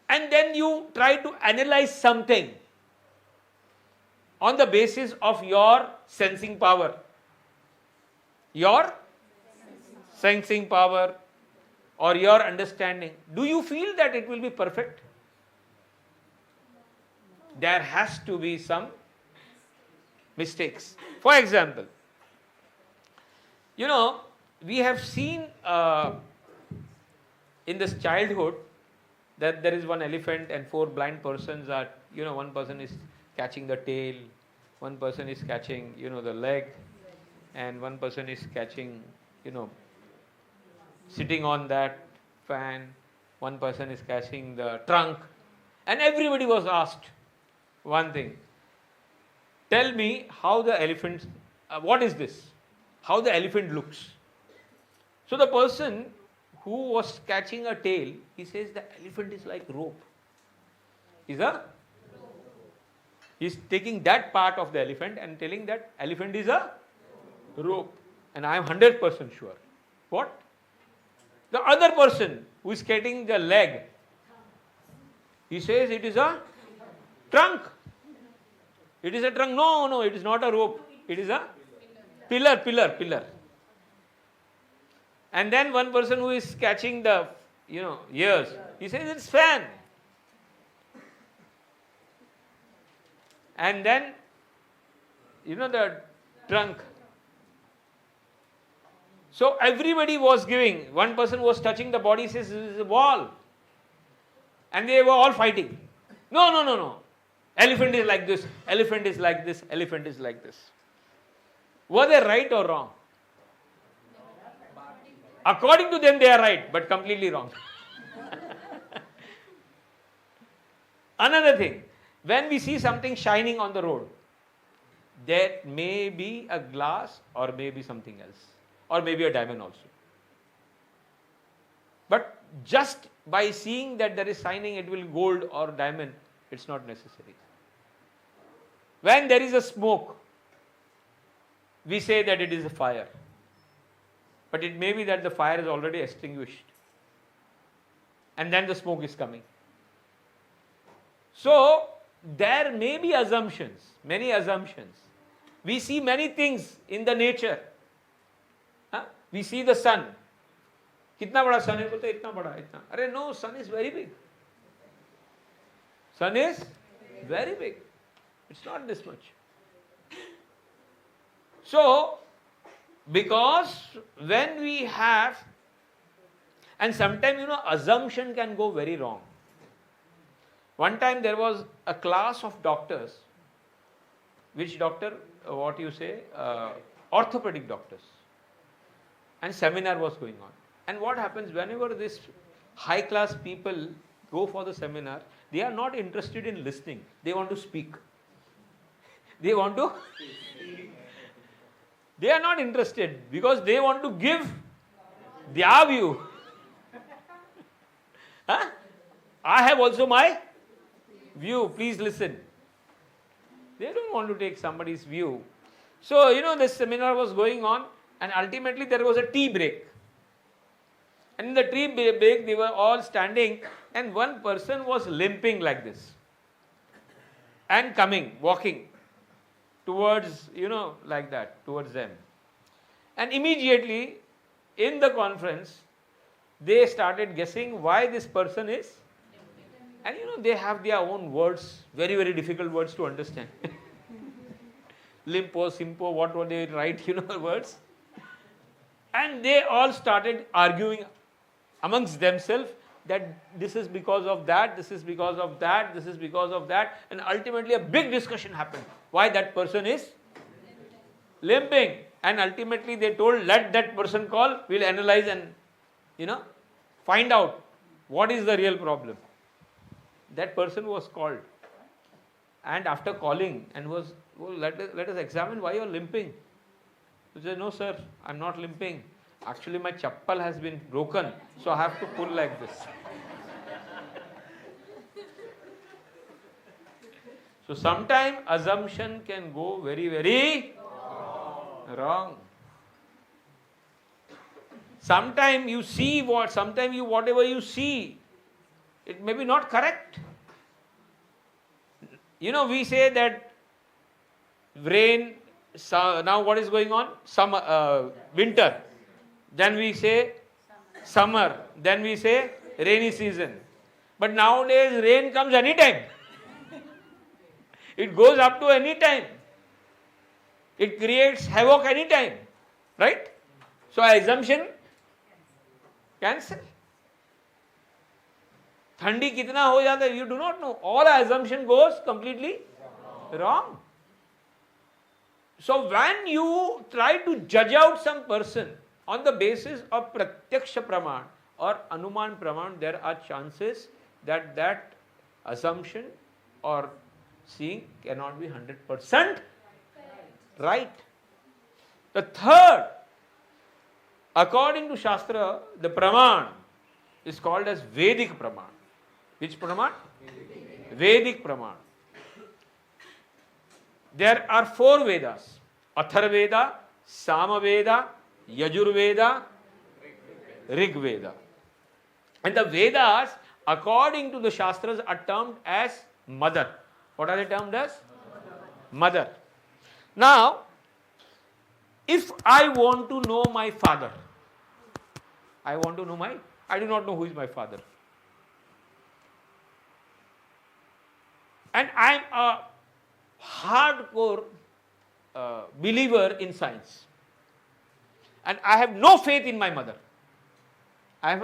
and then you try to analyze something on the basis of your sensing power, or your understanding, do you feel that it will be perfect? There has to be some mistakes. For example, we have seen in this childhood that there is one elephant and 4 blind persons are, one person is catching the tail, one person is catching, the leg, and one person is catching, sitting on that fan, one person is catching the trunk, and everybody was asked one thing. Tell me how the elephant, what is this? How the elephant looks. So the person who was catching a tail, he says the elephant is like rope. He's taking that part of the elephant and telling that elephant is a rope. And I am 100% sure. What? The other person who is catching the leg, he says it is a trunk. It is a trunk. No, it is not a rope. It is a pillar. And then one person who is catching the, ears, he says it's fan. And then, the trunk. So everybody was giving. One person was touching the body, says, this is a wall. And they were all fighting. No. Elephant is like this, elephant is like this, elephant is like this. Were they right or wrong? According to them, they are right, but completely wrong. Another thing, when we see something shining on the road, there may be a glass or maybe something else, or maybe a diamond also. But just by seeing that there is shining, it will gold or diamond, it's not necessary. When there is a smoke, we say that it is a fire. But it may be that the fire is already extinguished. And then the smoke is coming. So, there may be assumptions, many assumptions. We see many things in the nature. We see the sun. कितना बड़ा sun है? बोलते इतना बड़ा, इतना. अरे no, sun is very big. Sun is very big. It's not this much. So, because when we have, and sometimes assumption can go very wrong. One time there was a class of doctors, which doctor, what you say, orthopedic doctors, and seminar was going on. And what happens whenever this high class people go for the seminar, they are not interested in listening, they want to speak. They are not interested because they want to give their view. I have also my view, please listen. They don't want to take somebody's view. So, this seminar was going on, and ultimately there was a tea break. And in the tea break, they were all standing, and one person was limping like this and walking towards, like that, towards them. And immediately in the conference, they started guessing why this person is. And they have their own words, very, very difficult words to understand. Limpo, simpo, what were they write, words. And they all started arguing amongst themselves that this is because of that, this is because of that, this is because of that. And ultimately a big discussion happened. Why that person is limping. And ultimately they told, let that person call, we'll analyze and, find out what is the real problem. That person was called. And after calling and was, let us examine why you are limping. He said, no sir, I'm not limping. Actually my chappal has been broken, so I have to pull like this. So sometimes assumption can go very, very wrong. Sometimes you see whatever you see, it may be not correct. We say that rain, now what is going on? Winter. Then we say summer. Then we say rainy season. But nowadays rain comes anytime. It goes up to any time. It creates havoc anytime. Right? So assumption, cancel. Thandi kitna ho jata, you do not know. All assumption goes completely wrong. So when you try to judge out some person on the basis of pratyaksha praman or anuman praman, there are chances that assumption or seeing cannot be 100% right. The third, according to Shastra, the praman is called as Vedic praman. Which praman? Vedic praman. There are 4 Vedas: Atharveda, Samaveda, Yajurveda, Rigveda. And the Vedas, according to the Shastras, are termed as mother. What are they termed as? Mother. Now, if I want to know my father, I do not know who is my father. And I am a hardcore believer in science. And I have no faith in my mother. And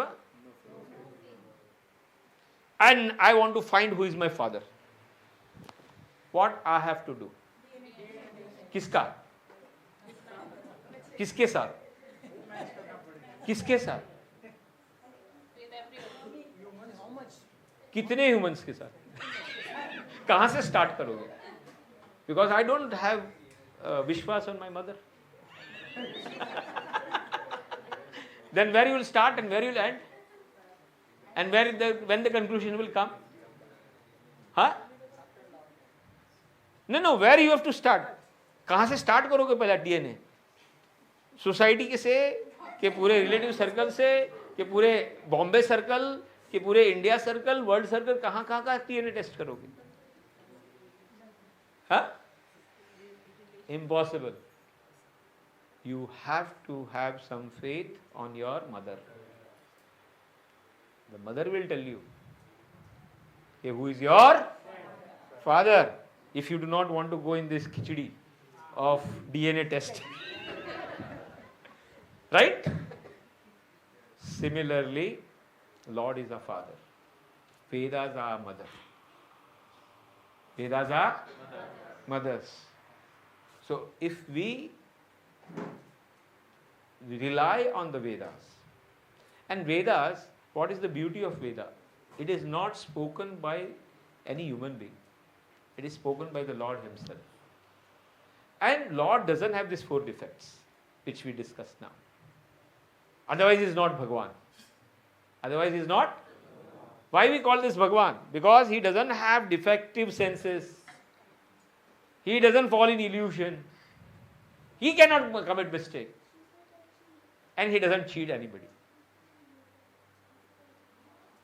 I want to find who is my father. What I have to do? किसका? किसके साथ? किसके साथ? कितने humans के साथ? कहां से स्टार्ट करोगे? Because I don't have Vishwas on my mother. Then where you will start and where you will end? And when the conclusion will come? Huh? No, where you have to start? कहां से start करोगे पहला DNA? Society के से, के पूरे relative circle से, के पूरे बॉम्बे सर्कल, के पूरे इंडिया सर्कल, वर्ल्ड सर्कल, कहां का डीएनए टेस्ट करोगे? हाँ? Impossible. You have to have some faith on your mother. The mother will tell you who is your father. If you do not want to go in this khichdi of DNA test. Right? Similarly, Lord is our father. Vedas are mother. Vedas are mothers. So if we rely on the Vedas, and Vedas, what is the beauty of Veda? It is not spoken by any human being. It is spoken by the Lord Himself. And Lord doesn't have these 4 defects, which we discussed now. Otherwise He is not Bhagavan. Otherwise He is not. Why we call this Bhagavan? Because He doesn't have defective senses. He doesn't fall in illusion. He cannot commit mistake. And He doesn't cheat anybody.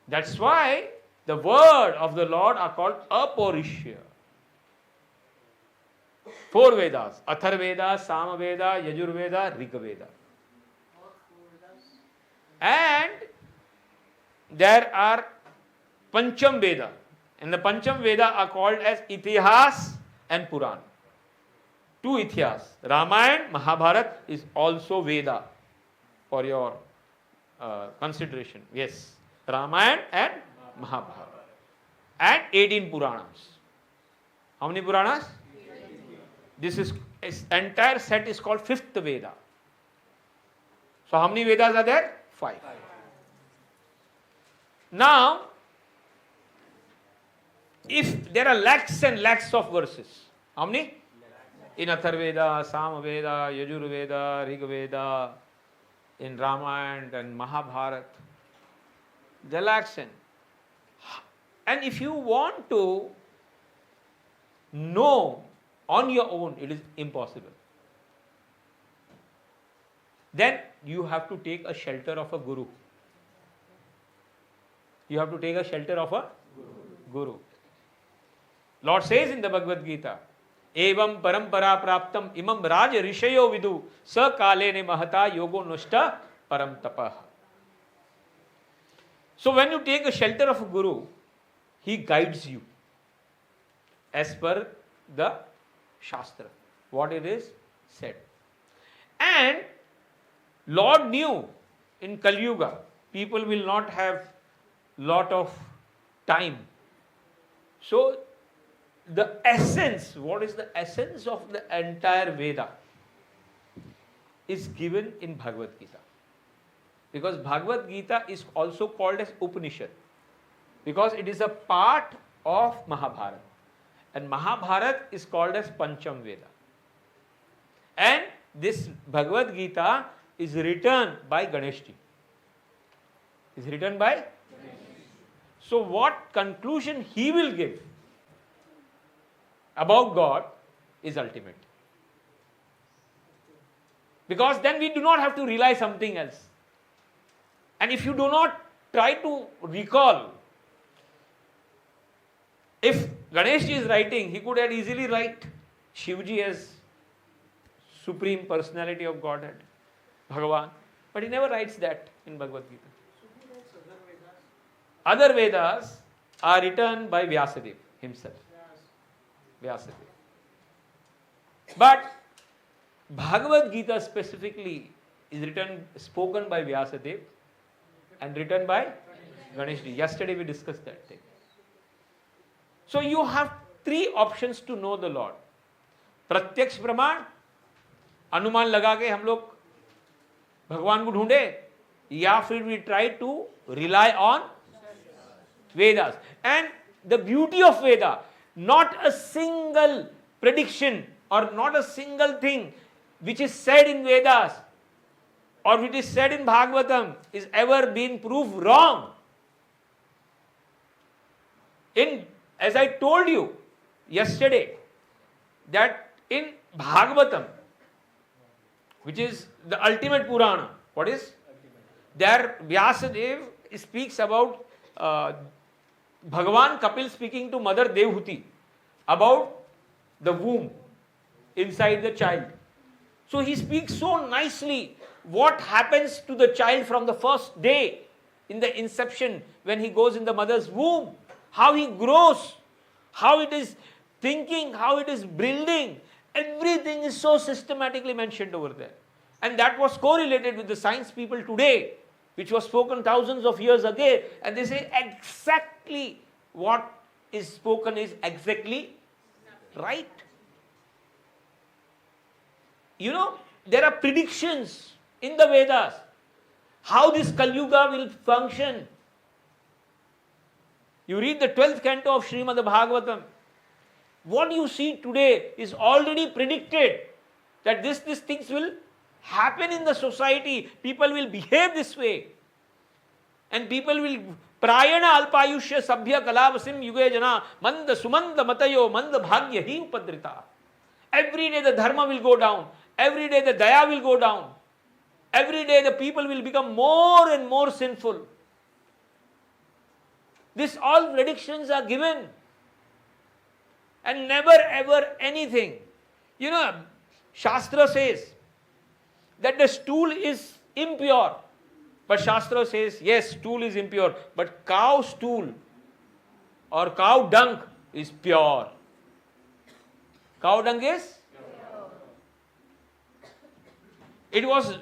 That's why the word of the Lord are called Aporishya. 4 Vedas. Atharveda, Samaveda, Yajurveda, Rigveda. And there are Pancham Veda. And the Pancham Veda are called as Itihas and Puran. 2 Itihas. Ramayana, Mahabharata is also Veda for your consideration. Yes. Ramayana and Mahabharata. And 18 Puranas. How many Puranas? This entire set is called 5th Veda. So how many Vedas are there? 5. Now, if there are lakhs and lakhs of verses, how many? In Atharveda, Samaveda, Yajurveda, Rigveda, in Ramayana and Mahabharata, the lakhs. And if you want to know on your own, it is impossible. Then you have to take a shelter of a guru. You have to take a shelter of a guru. Lord says in the Bhagavad-Gita, Evam parampara praptam imam raj rishayo vidu sa kalene mahata yogo noshta param tapah. So when you take a shelter of a guru, he guides you as per the Shastra, what it is said. And Lord knew in Kali Yuga, people will not have lot of time. So the essence, what is the essence of the entire Veda is given in Bhagavad-Gita. Because Bhagavad-Gita is also called as Upanishad. Because it is a part of Mahabharata. And Mahabharata is called as Pancham Veda. And this Bhagavad-Gita is written by Ganeshji. Is written by Ganesh. So what conclusion he will give about God is ultimate. Because then we do not have to rely something else. And if you do not try to recall, if Ganeshji is writing, he could have easily write Shivji as Supreme Personality of Godhead, Bhagavan. But he never writes that in Bhagavad Gita. Other Vedas are written by Vyasadeva himself. Vyasadeva. But Bhagavad-Gita specifically is spoken by Vyasadeva and written by Ganeshji. Yesterday we discussed that thing. So you have three options to know the Lord. प्रत्यक्ष प्रमाण, अनुमान लगा के हम लोग भगवान को ढूंढे, या फिर we try to rely on Vedas. And the beauty of Veda, not a single prediction or not a single thing which is said in Vedas or which is said in Bhagavatam is ever been proved wrong. As I told you yesterday, that in Bhagavatam, which is the ultimate Purana, what is? There Vyasadeva speaks about Bhagavan Kapil speaking to Mother Devhuti about the womb inside the child. So he speaks so nicely what happens to the child from the first day in the inception when he goes in the mother's womb, how he grows, how it is thinking, how it is building. Everything is so systematically mentioned over there. And that was correlated with the science people today, which was spoken thousands of years ago. And they say exactly what is spoken is exactly right. You know, there are predictions in the Vedas how this Kali Yuga will function. You read the 12th canto of Srimad Bhagavatam. What you see today is already predicted that these things will happen in the society. People will behave this way. And people will prayana alpayushya sabhya kalavasim yuge jana manda sumanda matayo manda bhagya hi upadrita. Every day the dharma will go down. Every day the daya will go down. Every day the people will become more and more sinful. This all predictions are given. And never ever anything. You know, Shastra says that the stool is impure. But Shastra says, yes, stool is impure. But cow stool or cow dung is pure. Cow dung is? It was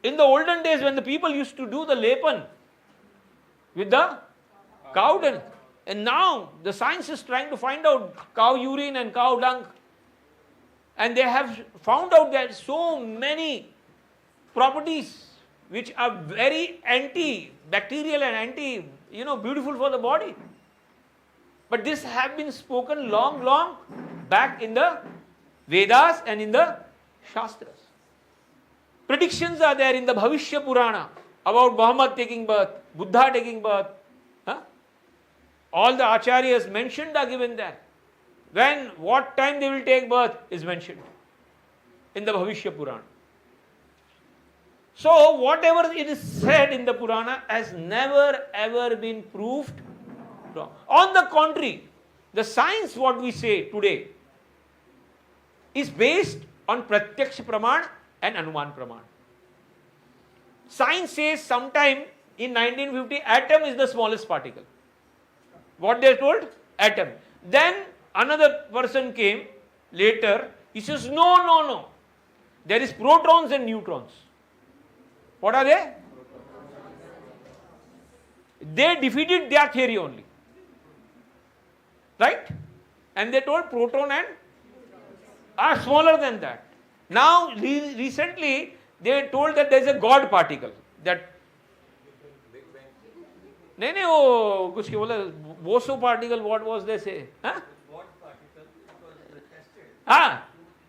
in the olden days when the people used to do the lepan with the cow dung. And now the science is trying to find out cow urine and cow dung. And they have found out that so many properties which are very anti-bacterial and beautiful for the body. But this have been spoken long back in the Vedas and in the Shastras. Predictions are there in the Bhavishya Purana about Muhammad taking birth, Buddha taking birth. All the acharyas mentioned are given there. When, what time they will take birth is mentioned in the Bhavishya Purana. So, whatever it is said in the Purana has never ever been proved wrong. On the contrary, the science what we say today is based on Pratyaksha Praman and Anuman Praman. Science says sometime in 1950 atom is the smallest particle. What they told? Atom. Then another person came later, he says no. There is protons and neutrons. What are they? They defeated their theory only. Right? And they told proton and are smaller than that. Now recently they told that there is a God particle. That नहीं वो कुछ क्या बोला बोसो particle, what was they say? God particle was tested.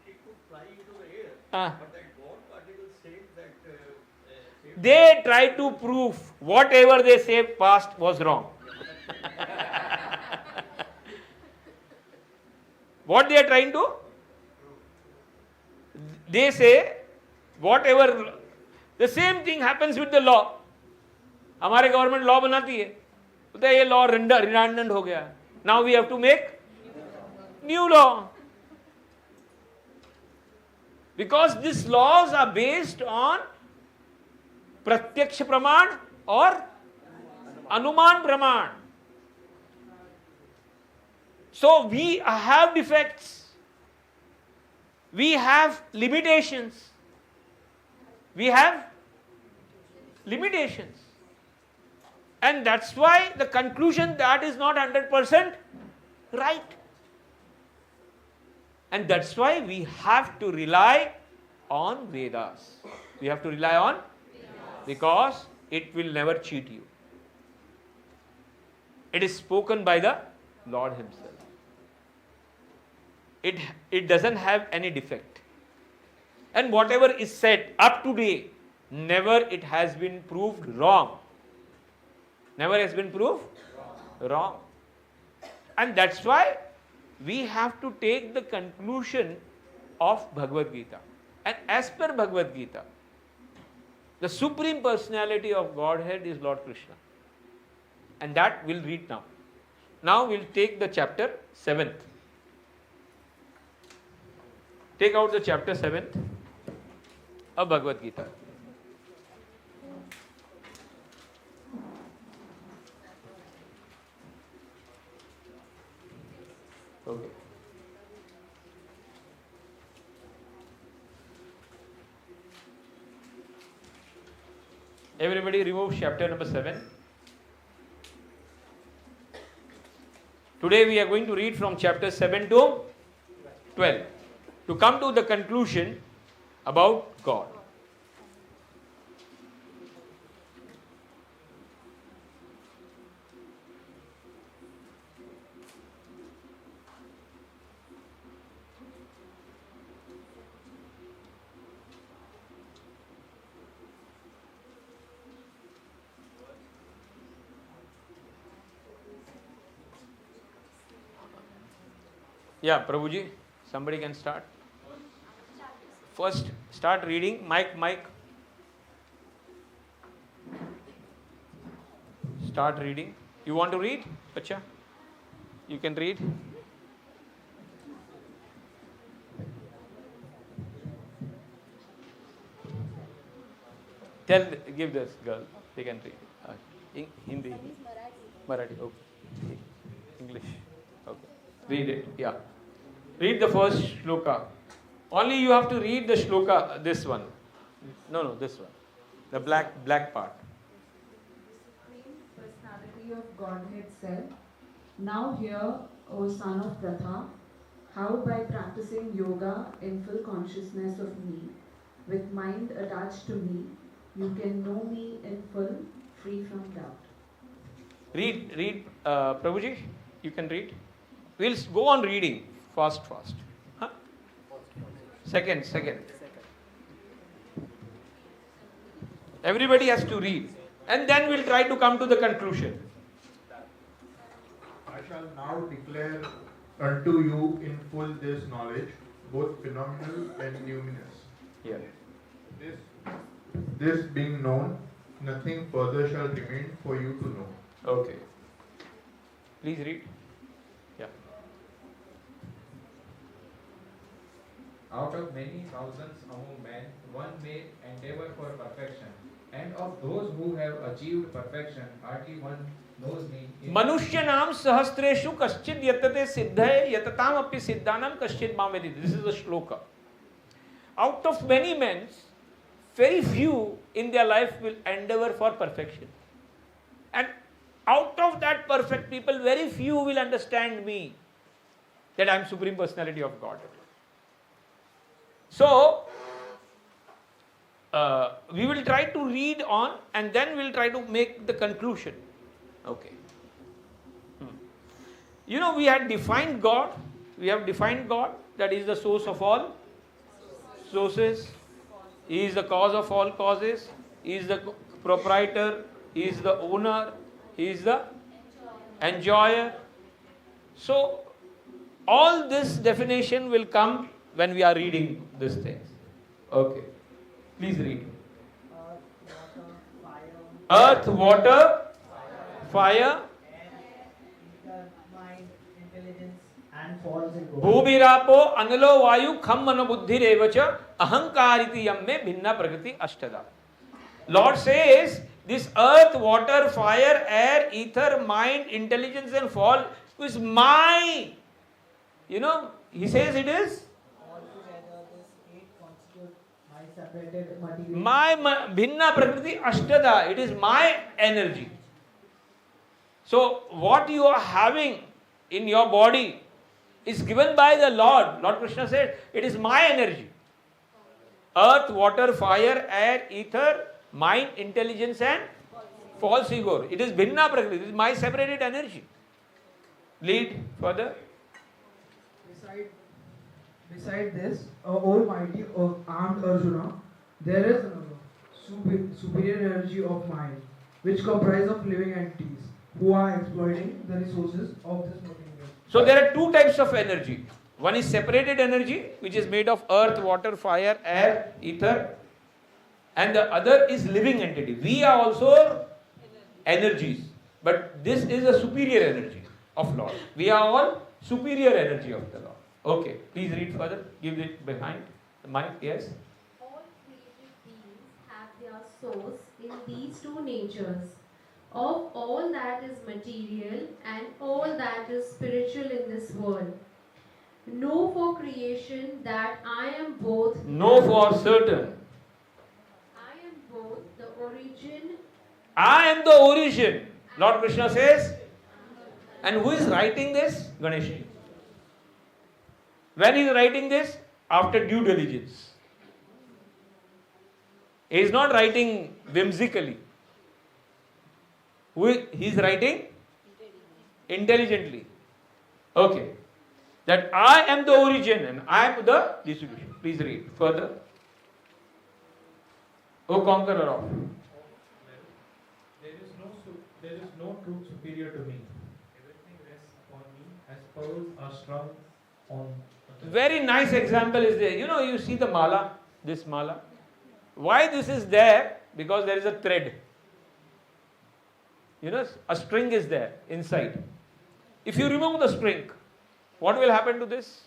It could fly into the air. But that God particle said that they tried to prove whatever they say past was wrong. What they are trying to? They say whatever, the same thing happens with the law. हमारे government law बनाती है, तो ये law redundant हो गया, now we have to make new law, because this laws are based on प्रत्यक्ष प्रमाण और अनुमान प्रमाण. So we have defects. we have limitations. We have limitations. And that's why the conclusion that is not 100% right. And that's why we have to rely on Vedas. We have to rely on because it will never cheat you. It is spoken by the Lord Himself. It doesn't have any defect. And whatever is said up to date, never it has been proved wrong. Never has been proved wrong. And that's why we have to take the conclusion of Bhagavad-Gita. And as per Bhagavad-Gita, the Supreme Personality of Godhead is Lord Krishna. And that we'll read now. Now we'll take the chapter 7th. Take out the chapter 7th of Bhagavad-Gita. Okay. Everybody remove chapter number 7. Today we are going to read from chapter 7 to 12 to come to the conclusion about God. Yeah, Prabhuji, somebody can start. First, start reading. Mike. Start reading. You want to read? Bacha? You can read. Give this girl. They can read. Hindi. Marathi. Okay. English. Okay. Read it. Yeah. Read the first shloka. Only you have to read the shloka, this one. No, this one. The black part. Supreme Personality of Godhead said, "Now hear, O son of Pratha, how by practicing yoga in full consciousness of me, with mind attached to me, you can know me in full, free from doubt." Read, Prabhuji, you can read. We'll go on reading fast. Huh? Second. Everybody has to read. And then we'll try to come to the conclusion. I shall now declare unto you in full this knowledge, both phenomenal and numinous. Yeah. This being known, nothing further shall remain for you to know. Okay. Please read. Yeah. Out of many thousands among men, one may endeavor for perfection. And of those who have achieved perfection, hardly one knows me. Manushyanam sahasreshu kaschid yatate siddhaye yatatam api siddhanam kaschid mamvedit. This is the shloka. Out of many men, very few in their life will endeavor for perfection. And out of that perfect people, very few will understand me, that I am Supreme Personality of God. So, we will try to read on and then we will try to make the conclusion. Okay. You know, we had defined God. We have defined God, that is the source of all sources. He is the cause of all causes. He is the proprietor. He is the owner. He is the enjoyer. So, all this definition will come when we are reading these things. Okay. Please read. Earth, water, fire, and falls into Bhubirapo, Anilo, Vayu, Kham, Mano, Buddhi, Revacha, Ahankariti, Yamme, Bhinna, Prakriti, Ashtada. Lord says, this earth, water, fire, air, ether, mind, intelligence and fall is mine. You know, he says it is separated material. My bhinna prakriti ashtada. It is my energy. So what you are having in your body is given by the Lord. Lord Krishna said, it is my energy. Earth, water, fire, air, ether, mind, intelligence and false ego. It is bhinna prakriti. It is my separated energy. Lead further. Beside this, almighty armed Arjuna, there is another superior energy of mind, which comprise of living entities who are exploiting the resources of this material. So there are two types of energy. One is separated energy, which is made of earth, water, fire, air, ether, and the other is living entity. We are also energies, but this is a superior energy of Lord. We are all superior energy of the Lord. Okay, please read further. Give it behind the mic. Yes. All created beings have their source in these two natures, of all that is material and all that is spiritual in this world. Know for creation that I am both. Know for certain. I am both the origin. I am the origin. Lord Krishna says. And who is writing this? Ganesh. When he is writing this? After due diligence. He is not writing whimsically. He is writing intelligently. Okay. That I am the origin and I am the distribution. Please read further. O conqueror of. There is no truth superior to me. Everything rests upon me as pearls are strung on. Very nice example is there. You see the mala, this mala. Why this is there? Because there is a thread. A string is there inside. If you remove the string, what will happen to this?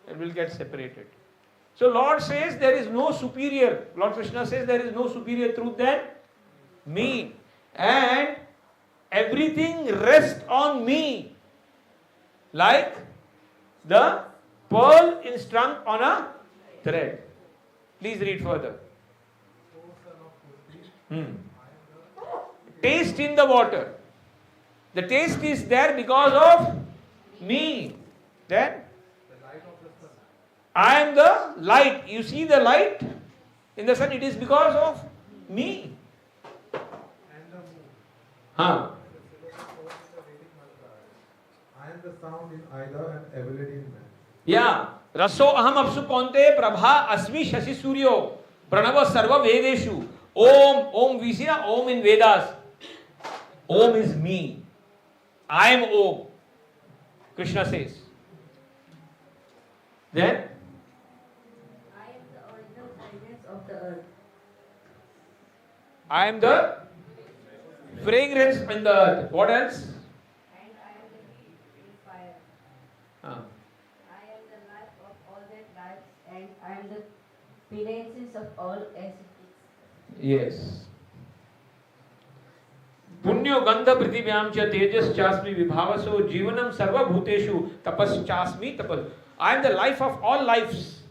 It will get separated. So Lord says there is no superior. Lord Krishna says there is no superior truth than me. And everything rests on me. Like the pearl is strung on a thread. Please read further. Taste in the water. The taste is there because of me. Then I am the light. You see the light in the sun, it is because of me. I am the sound in either and ability in man. Yeah. Raso aham apsu konte prabha asmi shashi suryo pranava sarva vedeshu. Om we see na Om in Vedas. Om is me. I am Om. Krishna says. Then I am the original fragrance of the earth. I am the fragrance in the earth. What else? And I am the heat in fire. I am the life of all that lives, and I am the penitence of all ascetics. Yes. पुण्यो गंध पृथिव्याम च तेजस चास्मि विभावसो जीवनम सर्वभूतेषु तपस चास्मि तपस. I am the life of all lives.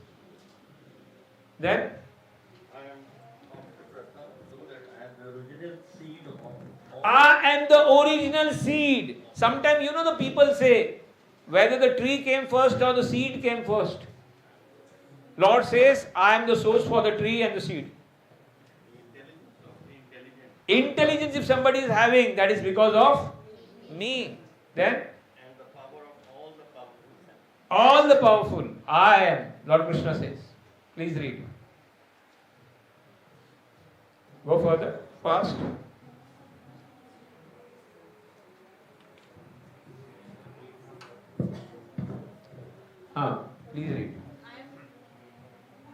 Then I am so that I am the original seed of all. I am the original seed. Sometimes the people say whether the tree came first or the seed came first. Lord says I am the source for the tree and the seed. Intelligence if somebody is having, that is because of me. Then And the power of all the powerful. all the powerful I am. Lord Krishna says. Please read. Go further. Fast. Please read.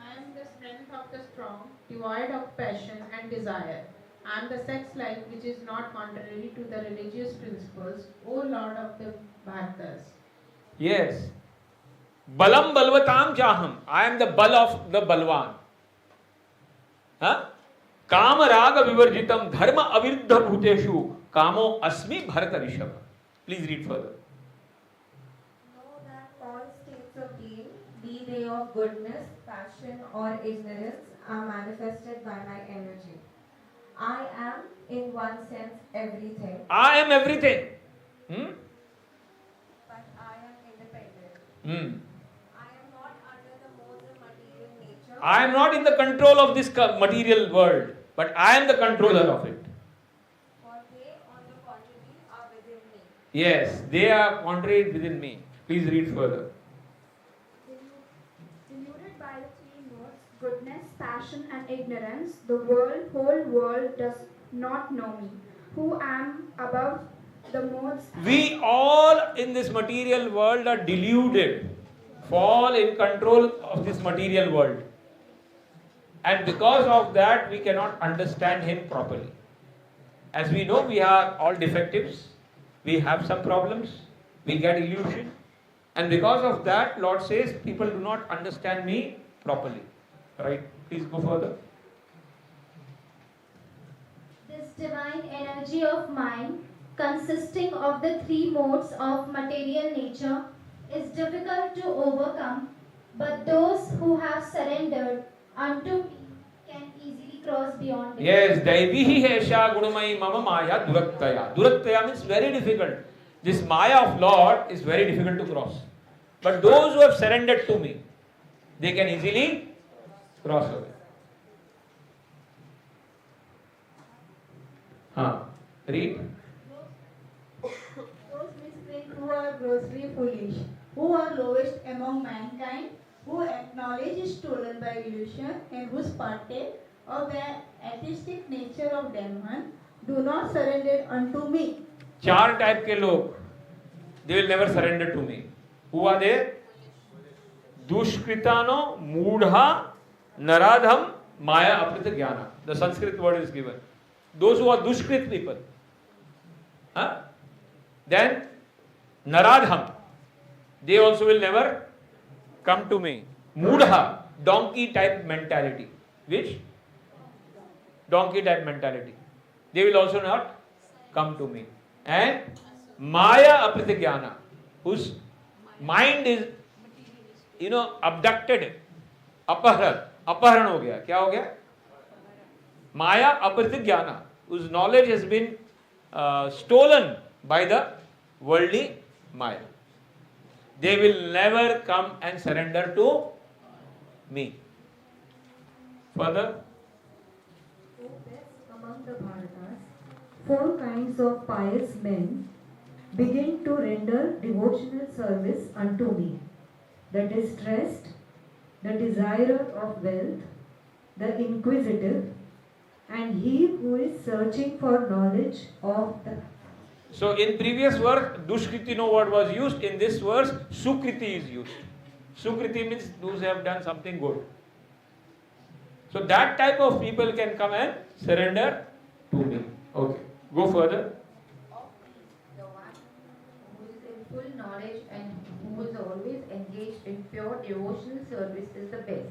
I am the strength of the strong, devoid of passion and desire. I am the sex life which is not contrary to the religious principles, O Lord of the Bhartas. Yes. Balam balvatam jaham. I am the bal of the balwan. Kama raga vivarjitam dharma aviruddha bhuteshu kamo asmi bharata rishabha. Please read further. Know that all states of being, be they way of goodness, passion, or ignorance are manifested by my energy. I am, in one sense, everything. I am everything. But I am independent. I am not under the modes of material nature. I am not in the control of this material world, but I am the controller of it. For they, on the contrary, are within me. Yes, they are contrary within me. Please read further. Deluded by the three modes, goodness, passion, and ignorance, the whole world does not know me, who am above the modes. We all in this material world are deluded, fall in control of this material world. And because of that, we cannot understand him properly. As we know, we are all defectives. We have some problems. We get illusion. And because of that, Lord says, people do not understand me properly. Right? Please go further. This divine energy of mine, consisting of the three modes of material nature, is difficult to overcome, but those who have surrendered unto me can easily cross beyond it. Yes, Daivihi Hesha Gunamai Mama Maya Durattaya. Durattaya means very difficult. This Maya of Lord is very difficult to cross. But those who have surrendered to me, they can easily cross away. Read. Those miscreants who are grossly foolish, who are lowest among mankind, who acknowledge is stolen by illusion, and whose partake of the atheistic nature of demon, do not surrender unto me. चार type के लोग, they will never surrender to me. Who are they? Dushkritano, Mudha, Naradham, Maya, Aprita Jnana. The Sanskrit word is given. Those who are Dushkrit people. Then Naradham, they also will never come to me. Mudha, donkey type mentality. Which? Donkey type mentality. They will also not come to me. And Maya Aprita Jnana, whose mind is, abducted, अपहरण हो गया. क्या हो गया? Maya Aprita Jnana, whose knowledge has been stolen by the worldly Maya. They will never come and surrender to me. Further. O best among the Bharatas, 4 kinds of pious men begin to render devotional service unto me. The distressed, the desirer of wealth, the inquisitive, and he who is searching for knowledge of the... So in previous verse, Dushkriti no word was used. In this verse, Sukriti is used. Sukriti means those who have done something good. So that type of people can come and surrender to me. Okay, go further. The one who is in full knowledge and who is always engaged in pure devotional service is the best.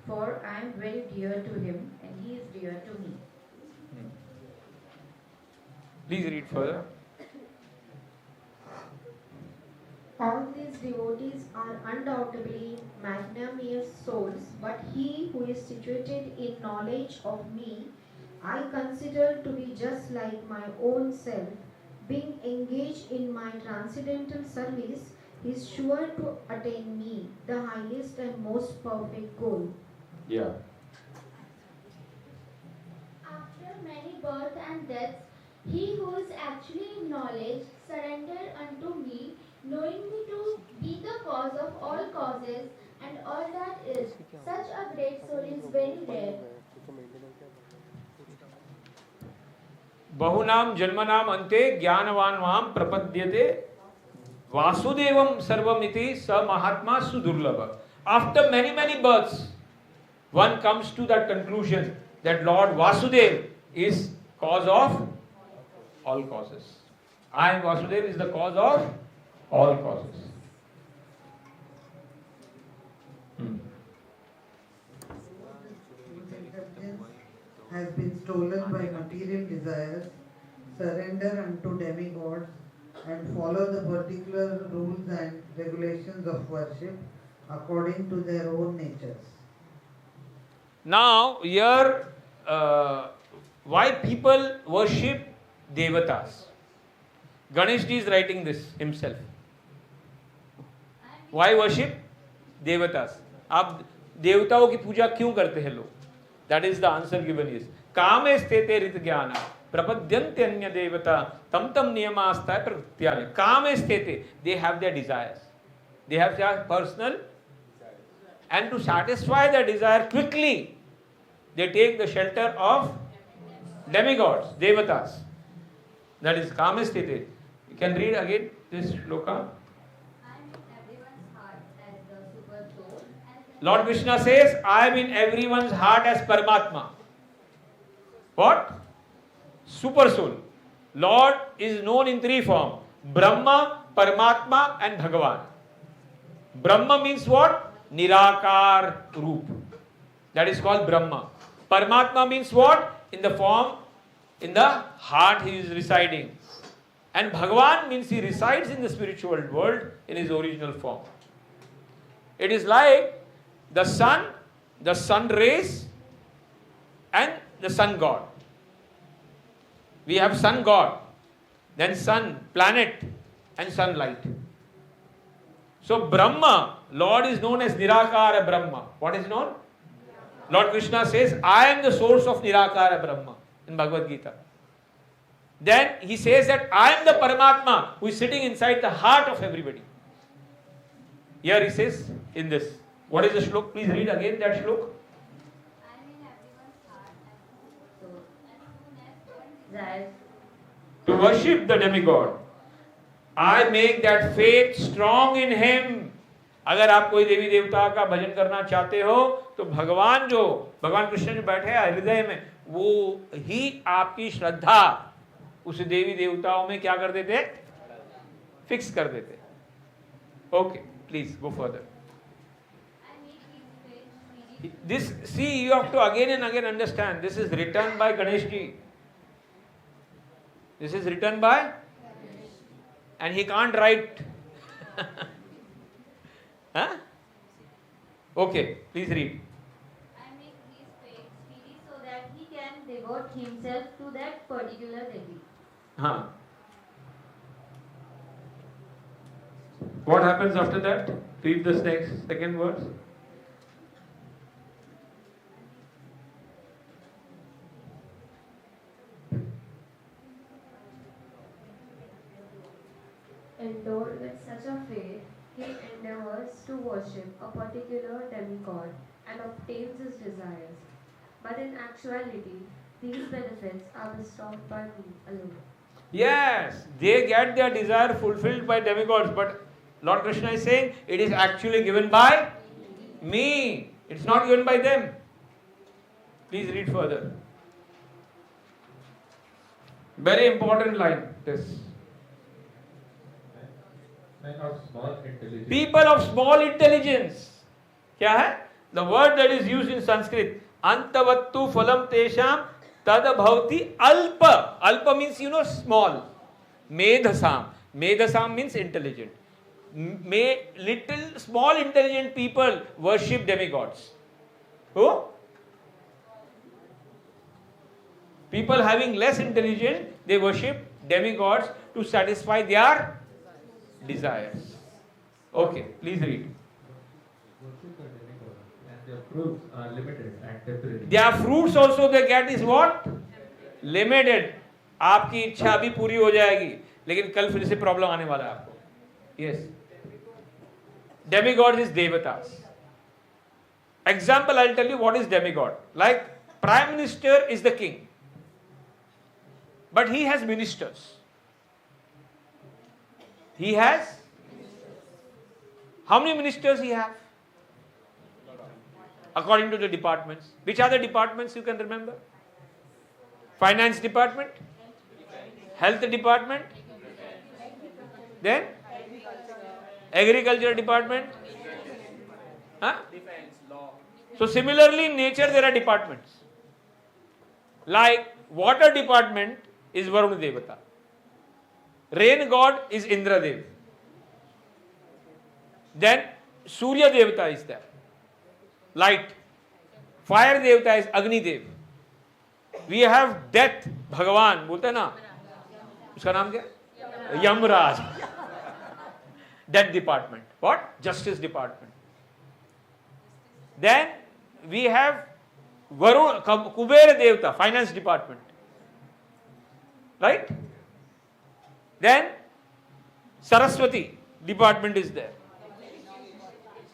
For I am very dear to him and he is dear to me. Please read further. All these devotees are undoubtedly magnanimous souls, but he who is situated in knowledge of me, I consider to be just like my own self, being engaged in my transcendental service, is sure to attain me, the highest and most perfect goal. Yeah. After many births and deaths, he who is actually in knowledge surrendered unto me, knowing me to be the cause of all causes and all that is. Such a great soul is very rare. Bahunam janmanam ante jnanavan vam prapadyate vasudevam sarvamiti sa mahatma sudurlabha. After many births, one comes to that conclusion that Lord Vasudev is cause of all causes. I am Vasudev is the cause of all causes. Has been stolen by material desires, surrender unto demigods, and follow the particular rules and regulations of worship, according to their own natures. Now, here, why people worship devatas? Ganesh ji is writing this himself. Why worship devatas? आप देवताओं की पूजा क्यों करते हैं लोग? That is the answer given is. कामे स्थिते ऋत ज्ञाना प्रपद्यन्ते अन्य देवता तम तम नियमास्ता प्रकृत्यानि. कामे स्थिते, they have their desires. They have their personal, and to satisfy their desire quickly, they take the shelter of demigods, devatas. That is kame sthite. You can read again this shloka. Lord Krishna says, I am in everyone's heart as Paramatma. What? Super soul. Lord is known in three forms: Brahma, Paramatma and Bhagavan. Brahma means what? Nirakar Roop. That is called Brahma. Paramatma means what? In the form, in the heart he is residing. And Bhagavan means he resides in the spiritual world in his original form. It is like the sun rays and the sun god. We have sun god, then sun, planet and sunlight. So Brahma, Lord is known as Nirakara Brahma. What is known? Lord Krishna says, I am the source of Nirakara Brahma in Bhagavad-Gita. Then he says that I am the Paramatma who is sitting inside the heart of everybody. Here he says in this. What is the shlok? Please read again that shlok. To worship the demigod, I make that faith strong in him. अगर आप कोई देवी देवता का भजन करना चाहते हो तो भगवान कृष्ण जो बैठे हैं हृदय में, वो ही आपकी श्रद्धा उस देवी देवताओं में क्या कर देते, फिक्स कर देते. Okay, please go further. This, see, you have to again and again understand, this is written by Ganesh ji. This is written by, and he can't write. Huh? Okay, please read. I make his faith speedy so that he can devote himself to that particular deity. Huh. What happens after that? Read this next second verse. Endowed with such a faith, he endeavors to worship a particular demigod and obtains his desires. But in actuality, these benefits are bestowed by me alone. Yes, they get their desire fulfilled by demigods, but Lord Krishna is saying it is actually given by me. It's not given by them. Please read further. Very important line, this. People of small intelligence. क्या है? The word that is used in Sanskrit, antavattu phalam tesham tad bhavati alpa. Alpa means, small. Medhasam. Medhasam means intelligent. Little small intelligent people worship demigods. Who? People having less intelligence, they worship demigods to satisfy their desires. Okay, please read. Worship the demigod, and their fruits are limited and temporary. Their fruits also they get is what? Limited. आपकी इच्छा अभी पूरी हो जाएगी, लेकिन कल फिर से प्रॉब्लम आने वाला है आपको. Yes. Demigod is devatas. Example, I'll tell you what is demigod. Like Prime Minister is the king, but he has ministers. He has, how many ministers he have? According to the departments. Which are the departments you can remember? Finance department, health department, then agriculture department. Huh? So similarly in nature there are departments. Like water department is Varuna Devata. Rain god is Indradev. Then Surya Devata is there, light. Fire Devata is Agni Dev. We have death, Bhagavan, बोलते हैं ना, उसका नाम क्या? Yamraj. Death department. What? Justice department. Then we have Varun, Kubera Devata, finance department. Right? Then Saraswati department is there.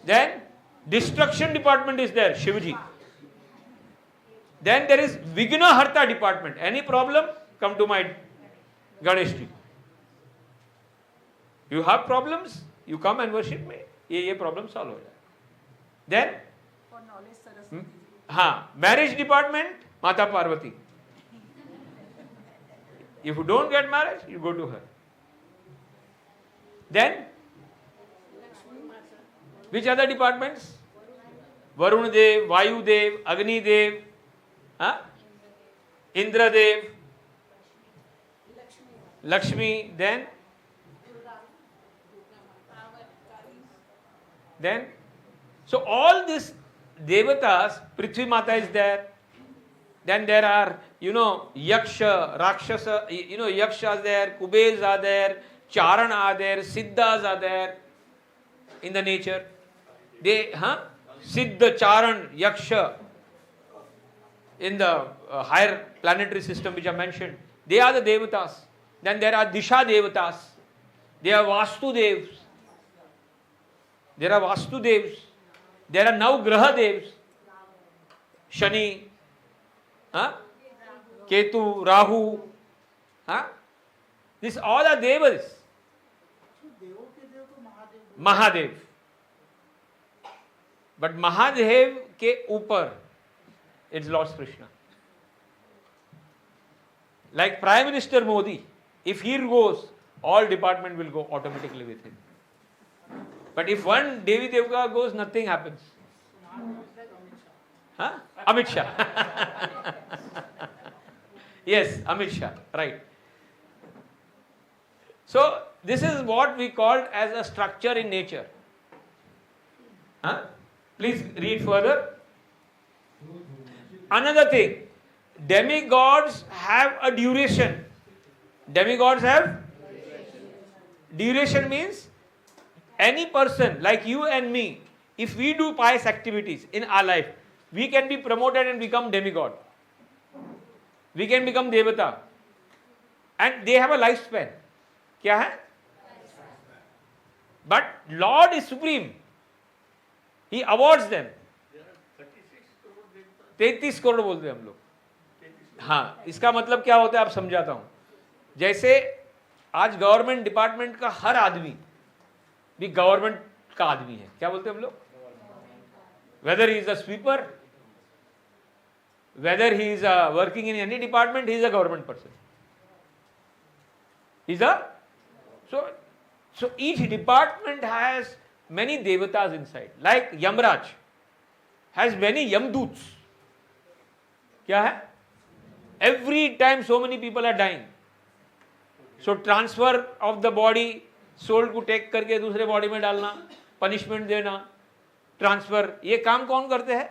Then destruction department is there, Shivaji. Then there is Vigna Harta department. Any problem? Come to my Ganesh ji. You have problems? You come and worship me. ये problem solve हो जाए. Then हाँ, marriage department, Mata Parvati. If you don't get marriage, you go to her. Then which other departments? Varun Dev, Vayu Dev, Agni Dev, Indra Dev, Lakshmi, then so all these devatas, Prithvi Mata is there. Then there are, Yaksha, Rakshasa, Yakshas are there, Kubes are there, Charana are there, Siddhas are there in the nature. They, Siddha, Charan, Yaksha in the higher planetary system which I mentioned. They are the devatas. Then there are Disha devatas. They are Vastu devs. There are Vastu devs. There are Navgraha devs. Shani, Ketu, Rahu. These all are devas. Mahadev. But Mahadev ke upar, it's Lord Krishna. Like Prime Minister Modi, if he goes, all department will go automatically with him. But if one Devi Devka goes, nothing happens. Amit Shah. Yes, Amit Shah, right. So, this is what we called as a structure in nature. Please read further. Another thing, demigods have a duration. Demigods have duration means any person like you and me, if we do pious activities in our life, we can be promoted and become demigod. We can become devata. And they have a lifespan. क्या है? But Lord is supreme. He awards them. 33 crore बोलते हैं हम लोग. हाँ, इसका मतलब क्या होता है आप समझाता हूं. जैसे आज गवर्नमेंट डिपार्टमेंट का हर आदमी भी गवर्नमेंट का आदमी है. क्या बोलते हैं हम लोग? Whether he is a sweeper, whether he is working in any department, he is a government person. So each department has many devatas inside. Like Yamraj has many Yamduts. क्या है? Every time so many people are dying. So transfer of the body, soul को take करके दूसरे body में डालना, punishment देना, transfer, ये काम कौन करते हैं?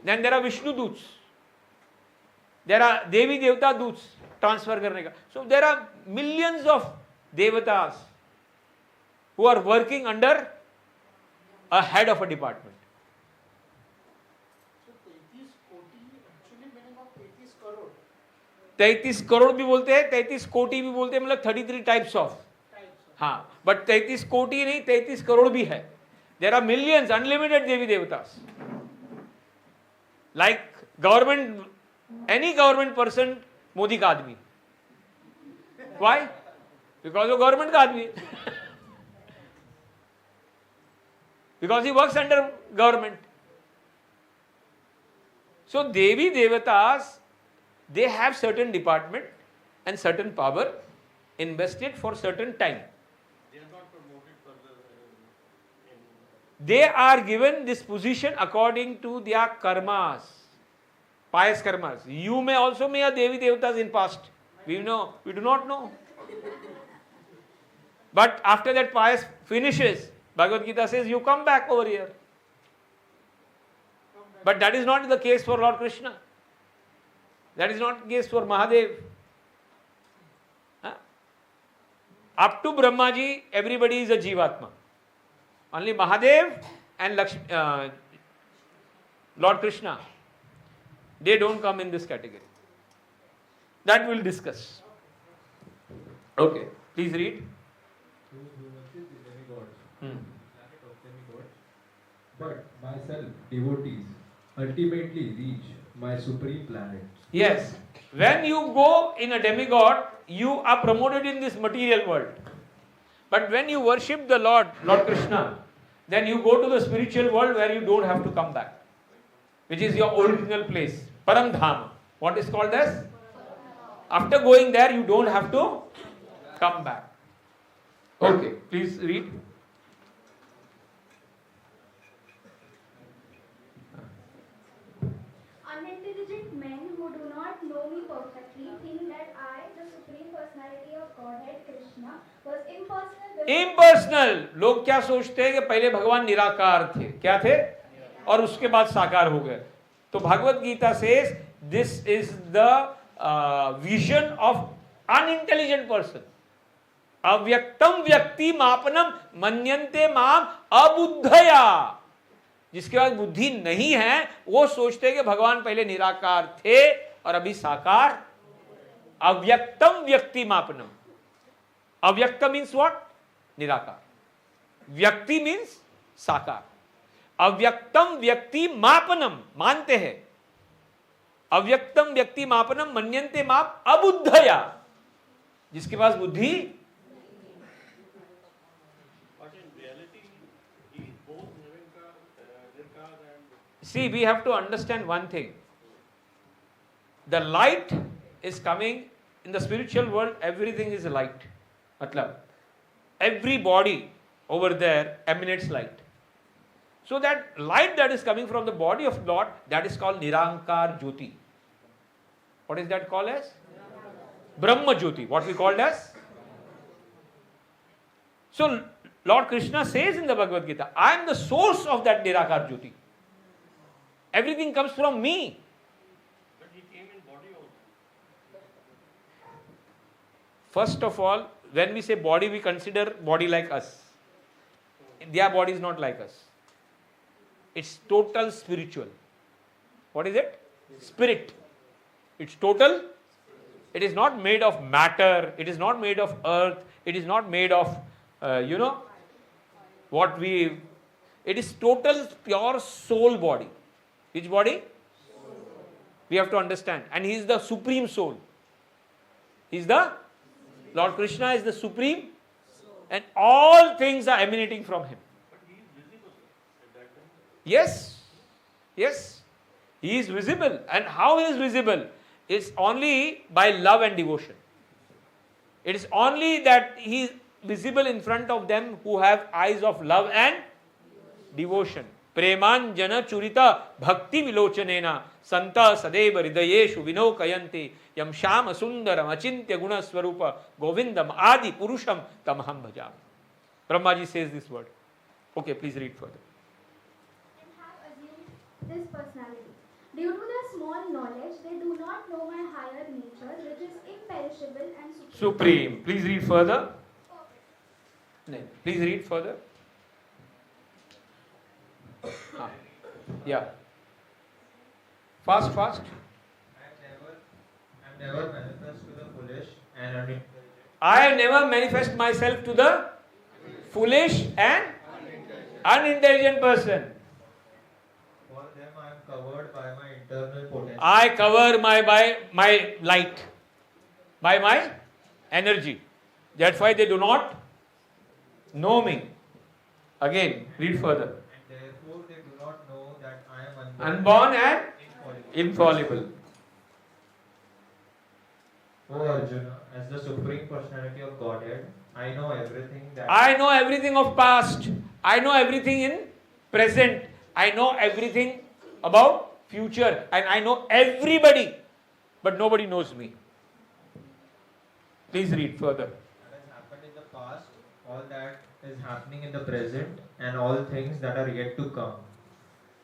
Then there are Vishnu Doots. There are Devi Devata Doots, transfer करने का. So there are millions of devatas who are working under a head of a department. 33 crore भी बोलते हैं, 33 कोटि भी बोलते हैं, मतलब 33 टाइप्स ऑफ. हाँ, बट 33 कोटि नहीं, 33 करोड़ भी है. There are millions, unlimited Devi Devatas. Like government, any government person, Modi का आदमी. Why? Because वो government का आदमी है. Because he works under government. So Devi Devatas, they have certain department and certain power invested for certain time. They are not promoted further. They are given this position according to their karmas, pious karmas. You may also may have Devi Devatas in past. We know, we do not know. But after that pious finishes, Bhagavad-Gita says you come back over here. But that is not the case for Lord Krishna. That is not the case for Mahadev. Up to Brahmaji, everybody is a Jivatma. Only Mahadev and Lord Krishna, they don't come in this category. That we'll discuss. Okay, please read. Those who worship the demigods, planet of demigods, but myself, devotees, ultimately reach my supreme planet. Yes, when you go in a demigod, you are promoted in this material world. But when you worship the Lord Krishna, then you go to the spiritual world where you don't have to come back, which is your original place, Paramdham. What is called as? After going there, you don't have to come back. Okay, please read. Unintelligent men who do not know me perfectly think that I, the Supreme Personality of Godhead Krishna, was impersonal. Impersonal. लोग क्या सोचते हैं कि पहले भगवान निराकार थे, क्या थे, और उसके बाद साकार हो गए. तो Bhagavat Gita says this is the vision of unintelligent person. अव्यक्तम व्यक्ति मापनम मन्यन्ते माम अबुद्धया. जिसके पास बुद्धि नहीं है वो सोचते हैं कि भगवान पहले निराकार थे और अभी साकार. अव्यक्तम व्यक्ति मापनम. अव्यक्त मीन्स व्हाट? निराकार. व्यक्ति मीन्स साकार. अव्यक्तम व्यक्ति मापनम, मानते हैं. अव्यक्तम व्यक्ति मापनम मन्यन्ते माप अबुद्धया. जिसके पास बुद्धि. See, we have to understand one thing. The light is coming in the spiritual world. Everything is light. Matlab, every body over there emanates light. So that light that is coming from the body of Lord, that is called Nirankar Jyoti. What is that called as? Brahma Jyoti. What we called as? So Lord Krishna says in the Bhagavad-Gita, I am the source of that Nirakar Jyoti. Everything comes from me. But he came in body also. First of all, when we say body, we consider body like us. Their body is not like us. It's total spiritual. What is it? Spirit. It's total. It is not made of matter. It is not made of earth. It is not made of, it is total pure soul body. Which body? We have to understand. And he is the supreme soul. Lord Krishna is the supreme, and all things are emanating from him. But he is visible at that time. Yes. Yes. He is visible. And how he is visible? It's only by love and devotion. It is only that he is visible in front of them who have eyes of love and devotion. प्रेमांजन चुरिता भक्ति विलोचनेना संत सदैव हृदयेषु विनोकयन्ति यम श्याम सुंदरम अचिंत्य गुण स्वरूप गोविंदम आदि पुरुषम तमहम भजामि. Brahma ji says this word. Okay, please read further. And have assumed this personality. Due to their small knowledge, they do not know my higher nature, which is imperishable and Supreme. Please read further. No, please read further. Yeah. Fast. I never manifest to the foolish and unintelligent. I never manifest myself to the foolish and unintelligent person. For them I am covered by my internal potential. I cover by my light, by my energy. That's why they do not know me. Again, read further. And therefore they do not know that I am Unborn and infallible. O Arjuna, as the Supreme Personality of Godhead, I know everything that I know everything of past. I know everything in present. I know everything about future. And I know everybody. But nobody knows me. Please read further. has happened in the past all that is happening in the present and all things that are yet to come.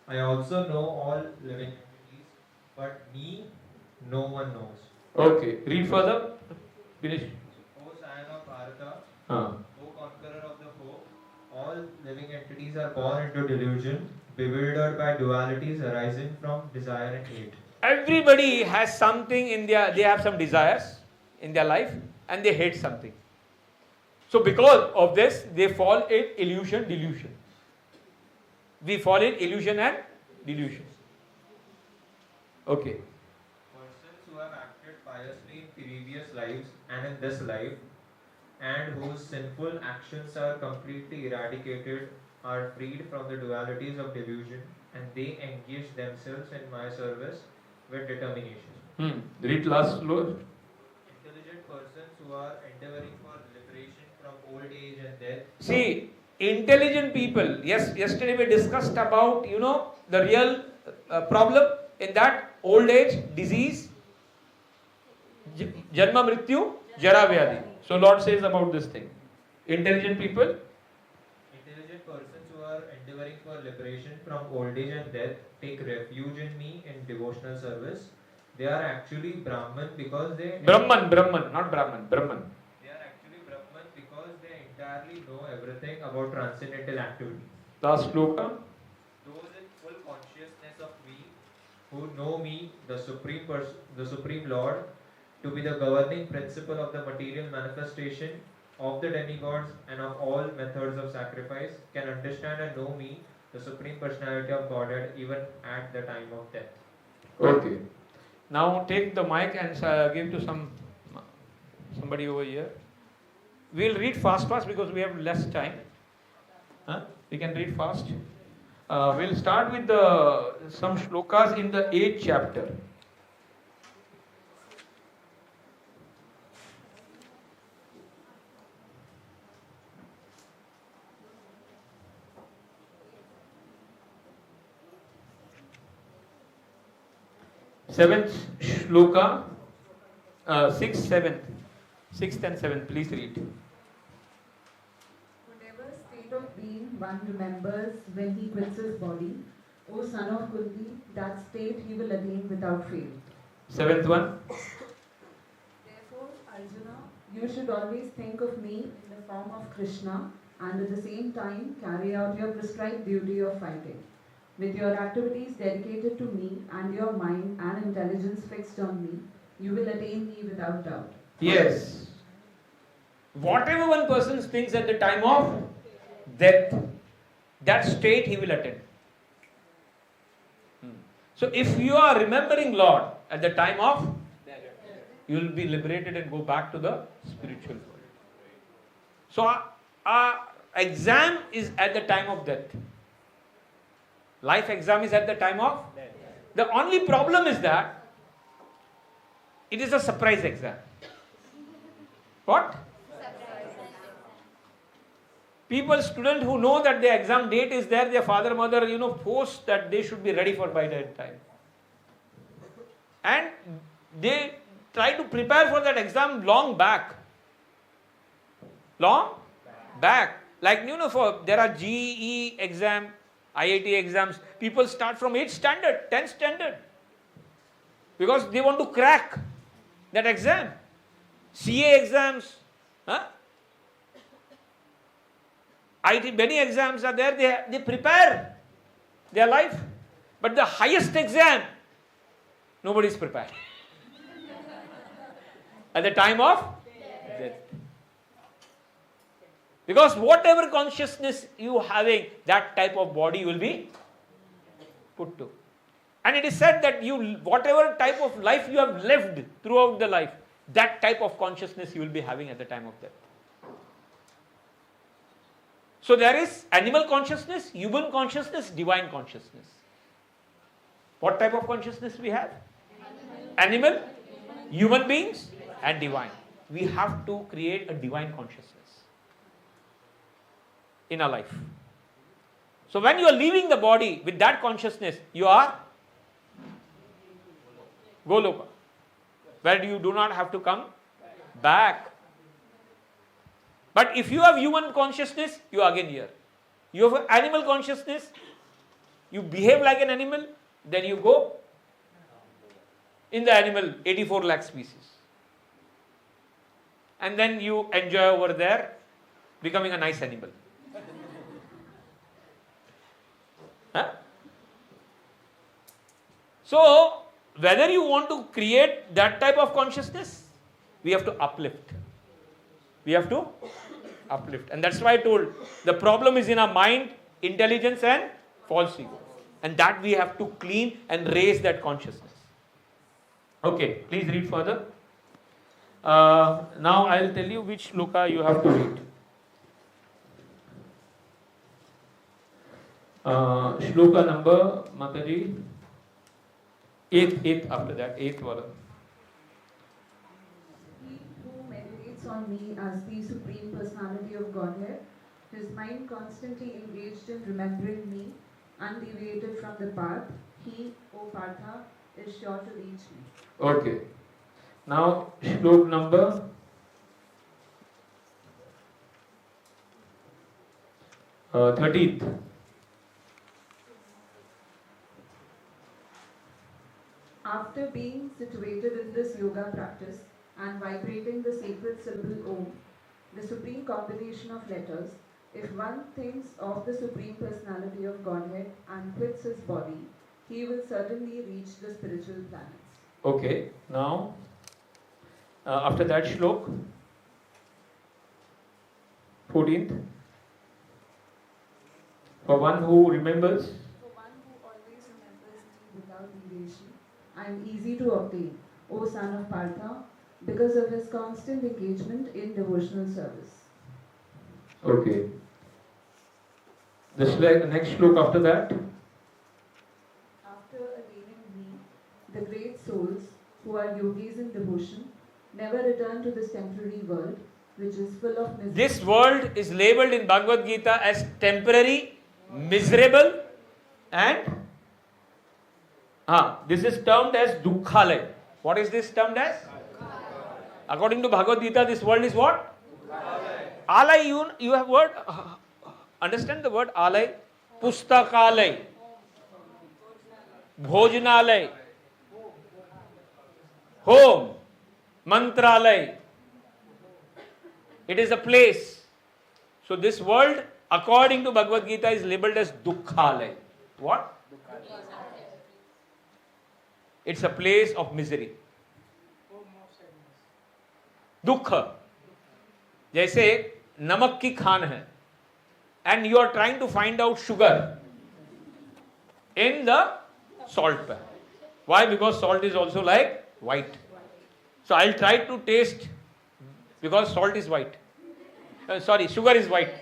I also know all living entities, but me, no one knows. Okay, read further. Finish. O Scion of Bharata, Ah. O conqueror of the foe, all living entities are born into delusion, bewildered by dualities arising from desire and hate. Everybody has something in they have some desires in their life and they hate something. So because of this, they fall in illusion, delusion. We fall in illusion and delusion. Okay. Persons who have acted piously in previous lives and in this life, and whose sinful actions are completely eradicated, are freed from the dualities of delusion, and they engage themselves in my service with determination. Read last slow. Intelligent persons who are endeavoring for liberation from old age and death. See, intelligent people. Yes, yesterday we discussed about, the real problem in that old age, disease, Janma Mrityu, Jara Vyadhi. So Lord says about this thing. Intelligent people. Intelligent persons who are endeavoring for liberation from old age and death take refuge in me in devotional service. They are actually Brahman because they... Brahman, not Brahman, Brahman. They are actually Brahman because they entirely know everything about transcendental activity. Last sloka. Those in full consciousness of me, who know me, the Supreme Lord, to be the governing principle of the material manifestation of the demigods and of all methods of sacrifice, can understand and know me, the Supreme Personality of Godhead, even at the time of death. Okay. Now take the mic and give to somebody over here. We'll read fast because we have less time. We can read fast. We'll start with some shlokas in the 8th chapter. Seventh shloka, 6th and 7th, please read. Whatever state of being one remembers when he quits his body, O son of Kunti, that state he will attain without fail. 7th one. Therefore, Arjuna, you should always think of me in the form of Krishna and at the same time carry out your prescribed duty of fighting. With your activities dedicated to me and your mind and intelligence fixed on me, you will attain me without doubt. Yes. Whatever one person thinks at the time of death, that state he will attain. So if you are remembering Lord at the time of death, you will be liberated and go back to the spiritual world. So our exam is at the time of death. Life exam is at the time of death. The only problem is that it is a surprise exam. What? Students who know that the exam date is there, their father, mother, force that they should be ready for by that time. And they try to prepare for that exam long back. Like, there are GE exam, IIT exams. People start from 8th standard, 10th standard. Because they want to crack that exam. CA exams. IT, many exams are there. They prepare their life. But the highest exam, nobody is prepared. At the time of death. Because whatever consciousness you having, that type of body you will be put to. And it is said that whatever type of life you have lived throughout the life, that type of consciousness you will be having at the time of death. So there is animal consciousness, human consciousness, divine consciousness. What type of consciousness we have? Animal, human beings, and divine. We have to create a divine consciousness in our life. So when you are leaving the body with that consciousness, you are Goloka, where you do not have to come back. But if you have human consciousness, you are again here. You have animal consciousness, you behave like an animal, then you go in the animal 84 lakh species. And then you enjoy over there becoming a nice animal. Huh? So, whether you want to create that type of consciousness, we have to uplift. We have to uplift. And that's why I told, the problem is in our mind, intelligence and false ego. And that we have to clean and raise that consciousness. Okay, please read further. Now I will tell you which shloka you have to read. Shloka number, Mataji, 8th after that, 8th wala. He who meditates on me as the Supreme Personality of Godhead, his mind constantly engaged in remembering me, undeviated from the path, he, O Partha, is sure to reach me. Okay. Now, shloka number 13th. After being situated in this yoga practice and vibrating the sacred syllable Om, the supreme combination of letters, if one thinks of the Supreme Personality of Godhead and quits his body, he will certainly reach the spiritual planets. Okay, now, after that shlok, 14th. For one who remembers. For one who always remembers me without deviation, I am easy to obtain, O son of Partha, because of his constant engagement in devotional service. Okay. The next shlok after that. After attaining me, the great souls who are yogis in devotion never return to this temporary world, which is full of misery. This world is labeled in Bhagavad-Gita as temporary, miserable, and this is termed as dukkhalaya. What is this termed as? According to Bhagavad-Gita, this world is what? Alay, you have word, understand the word alay? Pustakalay, bhojanalay, home, mantralay. It is a place. So this world, according to Bhagavad Gita, is labeled as dukkhalaya. What? It's a place of misery. दुख, जैसे नमक की खान है and you are trying to find out sugar in the salt pan. Why? Because salt is also like white. So I'll try to taste, because salt is white. Sugar is white.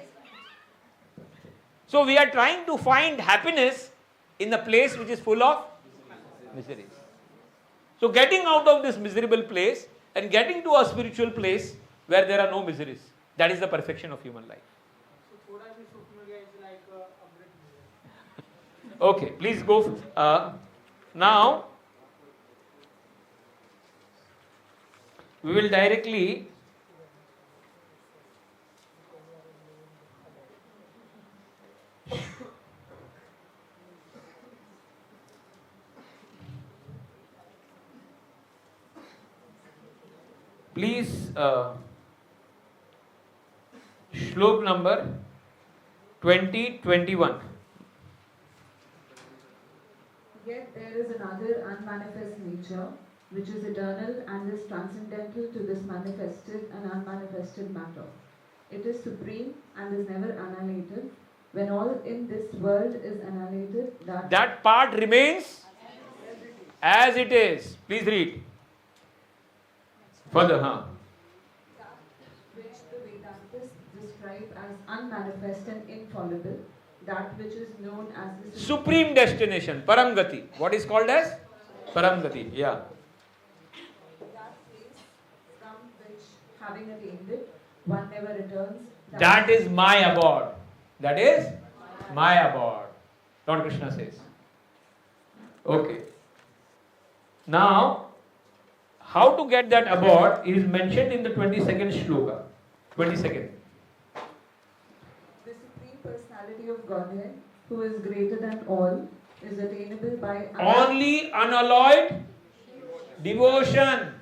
So we are trying to find happiness in the place which is full of miseries. So getting out of this miserable place and getting to a spiritual place where there are no miseries, that is the perfection of human life. Okay, please go. Now, we will directly please shlok number 20-21. Yet there is another unmanifest nature which is eternal and is transcendental to this manifested and unmanifested matter. It is supreme and is never annihilated. When all in this world is annihilated, that part remains as it is. Please read further. Which the Vedantists describe as unmanifest and infallible, that which is known as the supreme destination, Paramgati. What is called as Paramgati? Yeah. That place from which, having attained it, one never returns. That is my abode. That is my abode. Lord Krishna says. Okay. Now, how to get that abode is mentioned in the 22nd shloka. 22nd. personality of Godhead, who is greater than all, is attainable by only unalloyed devotion.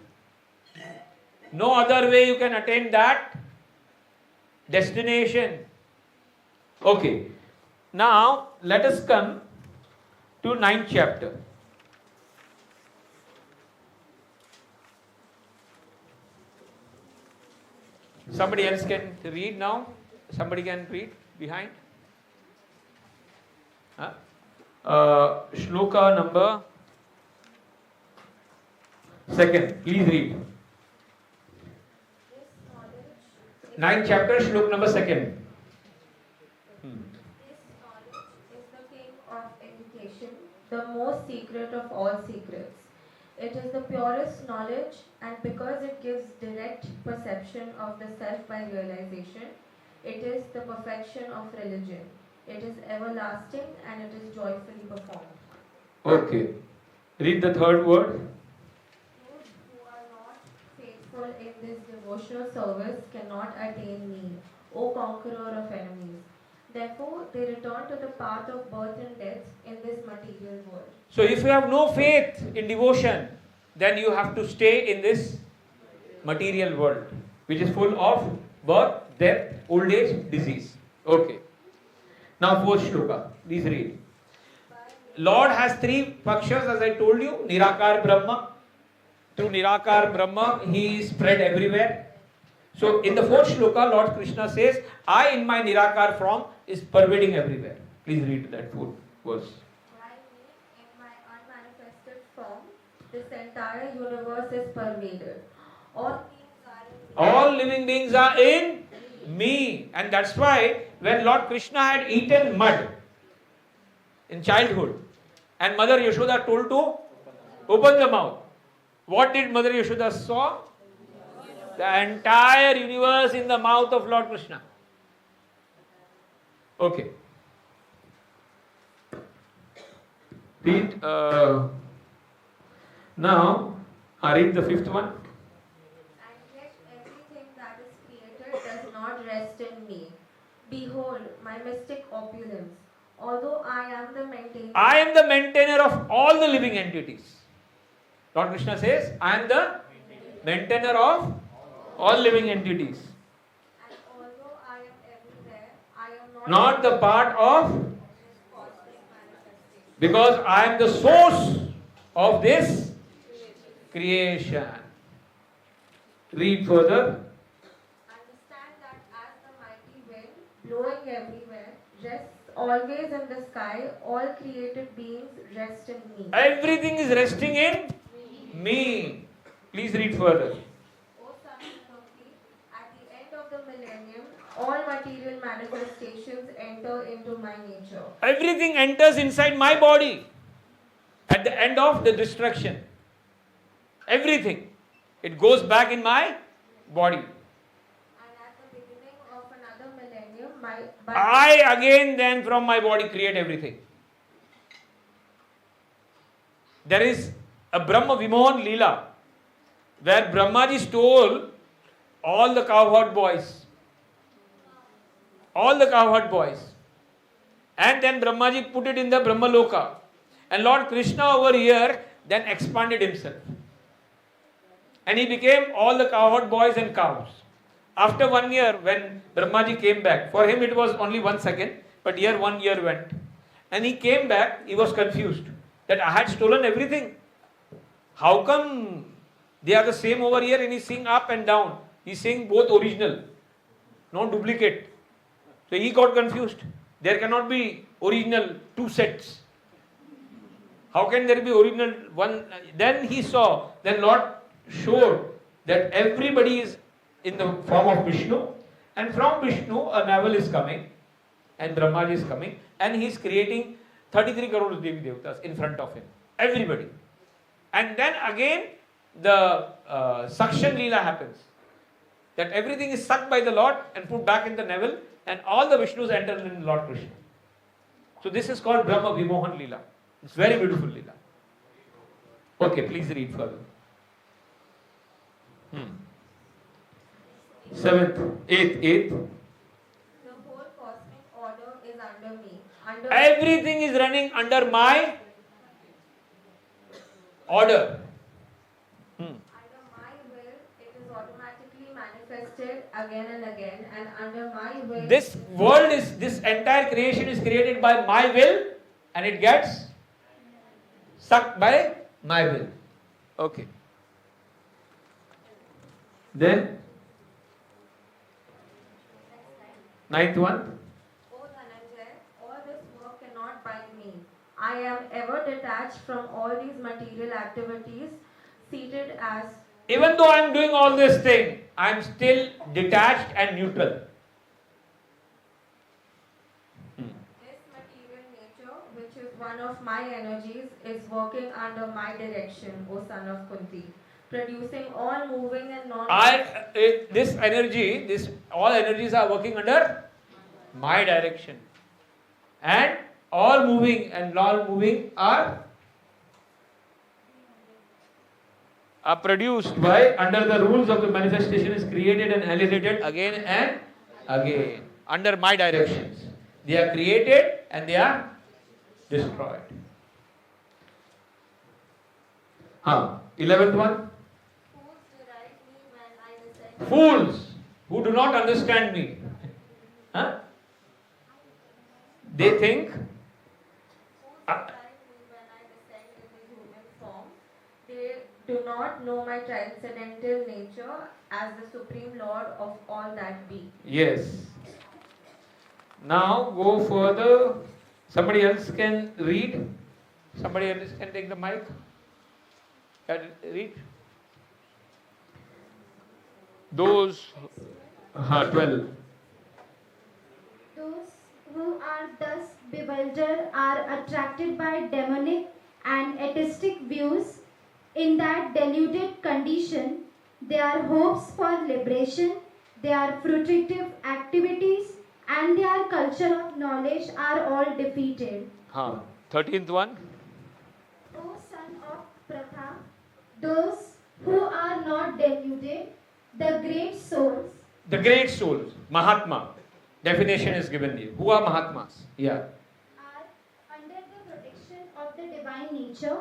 No other way you can attain that destination. Okay. Now let us come to 9th chapter. Somebody else can read now. Somebody can read behind. Shloka number 2nd. Please read. 9th chapter, Shlok number 2nd. This knowledge is the king of education, the most secret of all secrets. It is the purest knowledge, and because it gives direct perception of the self by realization, it is the perfection of religion. It is everlasting and it is joyfully performed. Okay. Read the third word. Those who are not faithful in this devotional service cannot attain me, O conqueror of enemies. Therefore, they return to the path of birth and death in this material world. So if you have no faith in devotion, then you have to stay in this material world, which is full of birth, death, old age, disease. Okay. Now fourth shloka. Please read. Lord has three pakshas, as I told you. Nirakar Brahma. Through Nirakar Brahma, He is spread everywhere. So in the fourth shloka, Lord Krishna says, I in my Nirakar form is pervading everywhere. Please read that fourth verse. By me, in my unmanifested form, this entire universe is pervaded. All living beings are in me. And that's why when Lord Krishna had eaten mud in childhood, and Mother Yashoda told to open the mouth, what did Mother Yashoda saw? The entire universe in the mouth of Lord Krishna. Okay. Read. Now, I read the fifth one. And yet everything that is created does not rest in me. Behold, my mystic opulence. Although I am the maintainer. I am the maintainer of all the living entities. Lord Krishna says, I am the maintainer of all living entities. And although I am everywhere, I am Not the part of, because I am the source of this creation. Read further. Understand that as the mighty wind blowing everywhere rests always in the sky, all created beings rest in me. Everything is resting in me. Please read further. O son of Kunti, at the end of the millennium, all material manifestations enter into my nature. Everything enters inside my body at the end of the destruction. Everything. It goes back in my body. And at the beginning of another millennium, I again then from my body create everything. There is a Brahma Vimohan Leela where Brahmaji stole all the cowherd boys. All the cowherd boys. And then Brahmaji put it in the Brahma Loka. And Lord Krishna over here then expanded himself. And he became all the cowherd boys and cows. After 1 year, when Brahmaji came back, for him it was only 1 second, but here 1 year went. And he came back, he was confused that I had stolen everything. How come they are the same over here and he's seeing up and down? He's seeing both original, no duplicate. So he got confused. There cannot be original two sets. How can there be original one? Then he saw, then Lord showed that everybody is in the form of Vishnu, and from Vishnu a navel is coming and Brahmaji is coming and he is creating 33 crore Devi Devatas in front of him. Everybody. And then again the suction leela happens. That everything is sucked by the Lord and put back in the navel and all the Vishnus enter in Lord Krishna. So this is called Brahma Vimohan Leela. It's very beautiful Leela. Okay, please read further. 7th, 8th. The whole cosmic order is under Everything is running under my order. Under my will, it is automatically manifested again and again, and under my will. This entire creation is created by my will, and it gets sucked by my will. Okay. Then, ninth one. O Dhananjay, all this work cannot bind me. I am ever detached from all these material activities, seated as. Even though I am doing all this thing, I am still detached and neutral. This material nature, which is one of my energies, is working under my direction, O son of Kunti, producing all moving and non. All energies are working under my direction, and all moving and non-moving are produced by, under the rules of the manifestation, is created and annihilated again and again under my directions. They are created and they are destroyed. 11th one. Fools who do not understand me. They think They do not know my transcendental nature as the Supreme Lord of all that be. yes. Now go further. Somebody else can read. Somebody else can take the mic. Can read. Those 12. Those who are thus bewildered are attracted by demonic and atheistic views. In that deluded condition, their hopes for liberation, their fruitive activities, and their culture of knowledge are all defeated. 13th one. O son of Pratha, those who are not deluded, the great souls. The great souls, Mahatma. Definition is given here. Who are Mahatmas? Yeah. Are under the protection of the divine nature.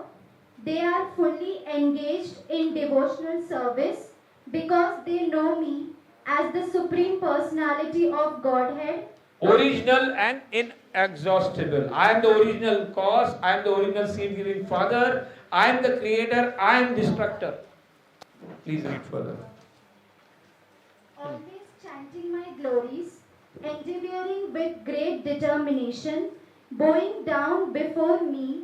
They are fully engaged in devotional service because they know me as the Supreme Personality of Godhead. Original and inexhaustible. I am the original cause. I am the original seed-giving Father. I am the creator. I am destructor. Please read further. Always chanting my glories, endeavoring with great determination, bowing down before me,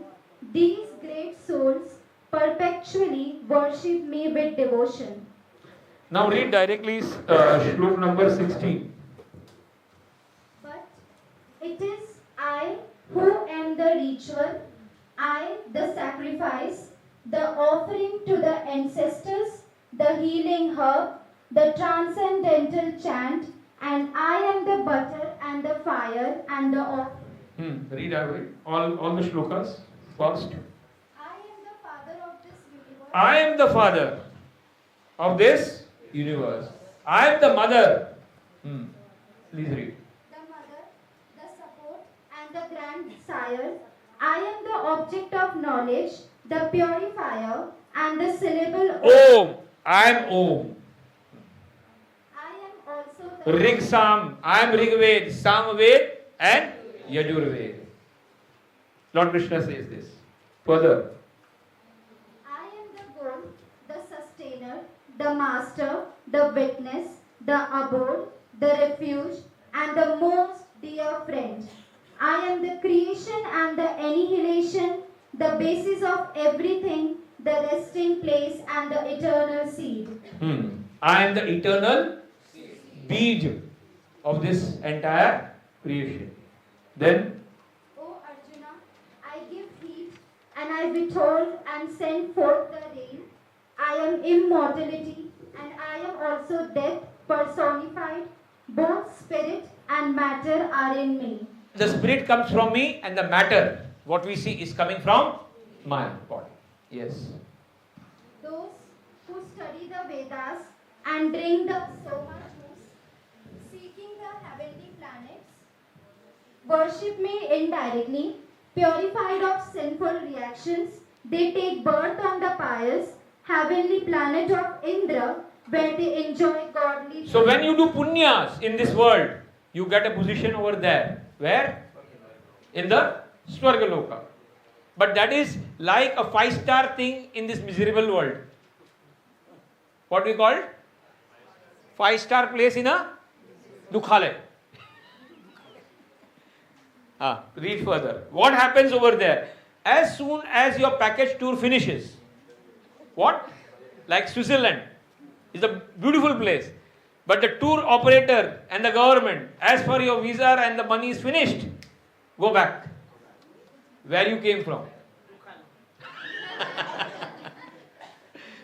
these great souls perpetually worship me with devotion. Now read directly shlok number 16. But it is I who am the ritual, I the sacrifice, the offering to the ancestors, the healing herb, the transcendental chant, and I am the butter and the fire and the offering. Read all the shlokas first. I am the father of this universe. I am the father of this universe. I am the mother. Please read. The mother, the support, and the grandsire. I am the object of knowledge, the purifier, and the syllable Om. I am Om. I am also the Rig Sam. I am Rigved, Samved, and Yajurved. Lord Krishna says this. Further. I am the goal, the sustainer, the master, the witness, the abode, the refuge, and the most dear friend. I am the creation and the annihilation, the basis of everything, the resting place, and the eternal seed. I am the eternal Bij of this entire creation. Then, O Arjuna, I give heat and I withhold and send forth the rain. I am immortality and I am also death personified. Both spirit and matter are in me. the spirit comes from me and the matter, what we see, is coming from my body. Yes. Those who study the Vedas and drink the Soma juice, seeking the heavenly planets, worship me indirectly, purified of sinful reactions. They take birth on the pious, heavenly planet of Indra, where they enjoy godly. So when you do punyas in this world, you get a position over there. Where? In the Swargaloka. But that is like a 5-star thing in this miserable world. What we call? 5-star place in a Dukhalaya. Read further. What happens over there? As soon as your package tour finishes, what? Like Switzerland is a beautiful place. But the tour operator and the government, as per your visa and the money is finished, go back where you came from.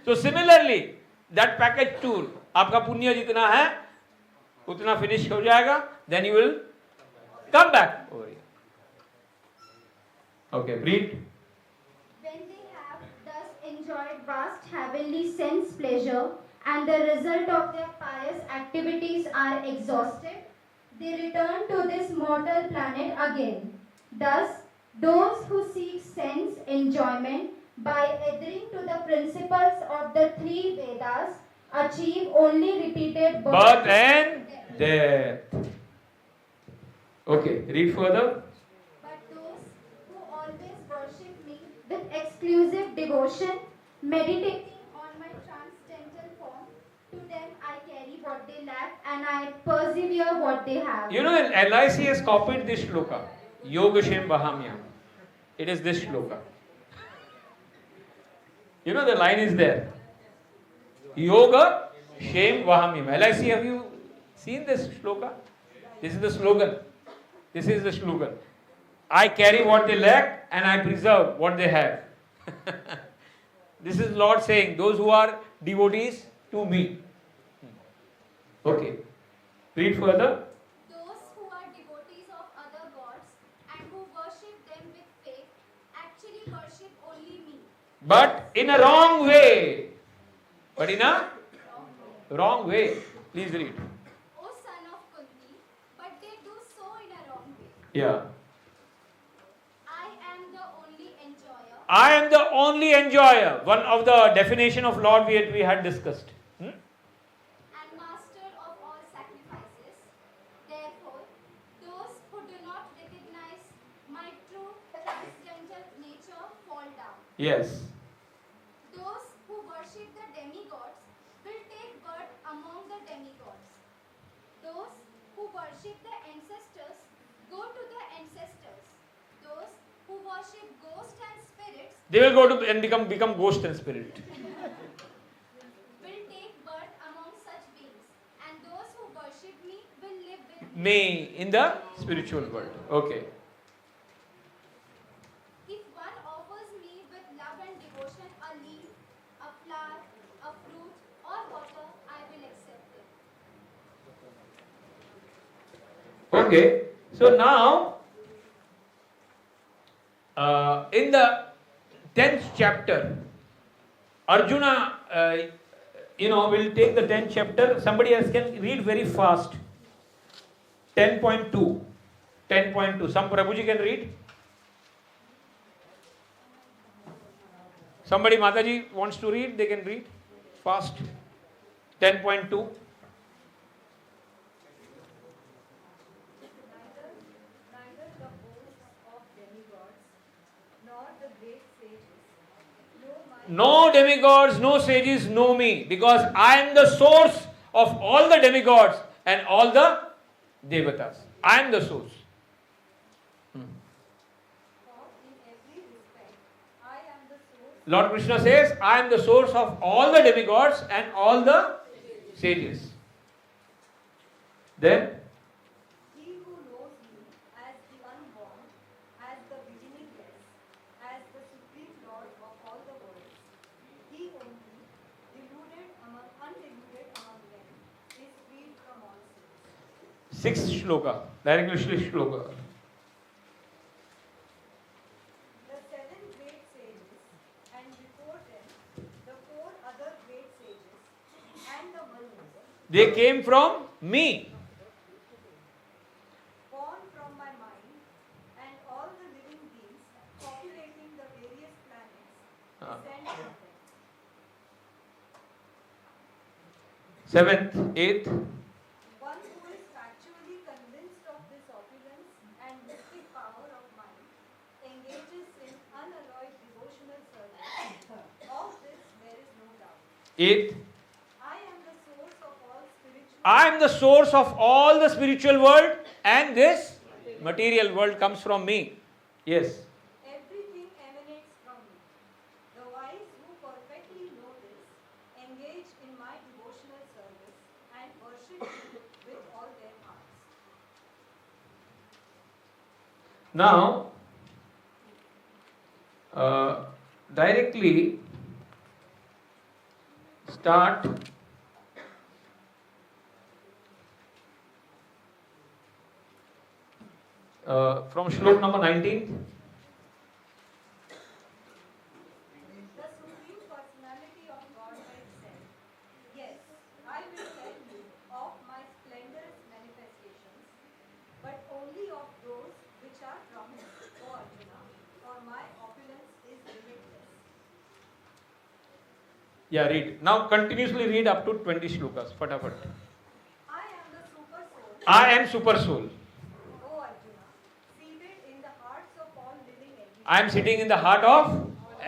So similarly, that package tour, आपका पुण्य जितना है उतना finish हो जाएगा, then you will come back over here. Okay, read. When they have thus enjoyed vast heavenly sense pleasure and the result of their pious activities are exhausted, they return to this mortal planet again. Thus, those who seek sense enjoyment by adhering to the principles of the 3 Vedas achieve only repeated Birth and death. Okay, read further. But those who always worship me with exclusive devotion, meditating on my transcendental form, to them I carry what they lack and I persevere what they have. You know, LIC has copied this shloka. Yoga Shem Vahamya. It is this shloka. You know, the line is there. Yoga Shem Vahamyam. LIC, have you seen this shloka? This is the slogan. This is the slogan. I carry what they lack and I preserve what they have. This is Lord saying, those who are devotees to me. Okay. Read further. Those who are devotees of other gods and who worship them with faith actually worship only me. But in a wrong way. But in a wrong way. Please read. O son of Kunti, but they do so in a wrong way. Yeah. I am the only enjoyer. I am the only enjoyer. One of the definition of Lord we had discussed. And master of all sacrifices. Therefore, those who do not recognize my true transcendental nature fall down. Yes. Those who worship the demigods will take birth among the demigods. Those who worship the ancestors go to the ancestors. Those who worship ghosts and spirits They will go to and become ghost and spirit. will take birth among such beings. And those who worship me will live with Me in the spiritual world. Okay. If one offers me with love and devotion a leaf, a flower, a fruit, or water, I will accept it. Okay. So now, in the 10th chapter, Arjuna, will take the 10th chapter. Somebody else can read very fast. 10.2. 10.2. Some Prabhuji can read. Somebody, Mataji, wants to read, they can read. Fast. 10.2. No demigods, no sages know me, because I am the source of all the demigods and all the devatas. I am the source. Lord Krishna says, I am the source of all the demigods and all the sages. Then, He who knows me as the unborn, as the beginningless, as the supreme Lord of all the worlds, he only, undeluded among them, is freed from all sins. 6th shloka, directly shloka. The 7 great sages, and before them, the 4 other great sages, and the Manus, They came from me. born from my mind, descend from them. Seventh, eighth. One who is factually convinced of this opulence and mystic power of mind engages in unalloyed devotional service. Of this there is no doubt. Eighth. I am the source of all spiritual. I am the source of all the spiritual world, and this material world comes from me. Yes. Everything emanates from me. The wise who perfectly know this engage in my devotional service and worship me with all their hearts. Now, directly start from shlok number 19. The Supreme Personality of Godhead said, "Yes, I will tell you of my splendorous manifestations, but only of those which are from Him, O Arjuna, for my opulence is limitless." Yeah, read. Now continuously read up to 20 shlokas. Fatafat. I am the super soul. I am super soul. O Arjuna, seated in the hearts of all living entities. I am sitting in the heart of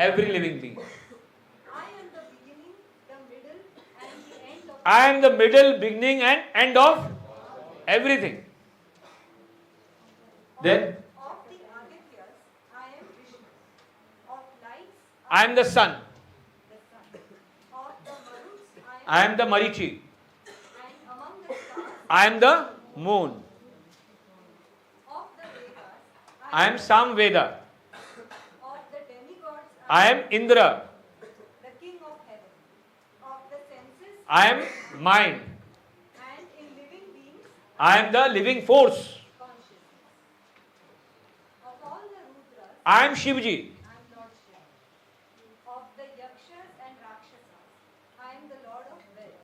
every living being. I am the beginning, the middle, and the end of. I am the middle, beginning, and end of everything. Then Of the Adityas, I am Vishnu. Of lights, I am the sun. the sun. Of the Maruts, I am the Marichi. and among the stars, I am the moon. of the Vedas, I am Samveda. of the demigods, I am Indra. the king of heaven. Of the senses, I am mind. and in living beings, I am the living force. consciousness. Of all the Rudras, I am Shivji.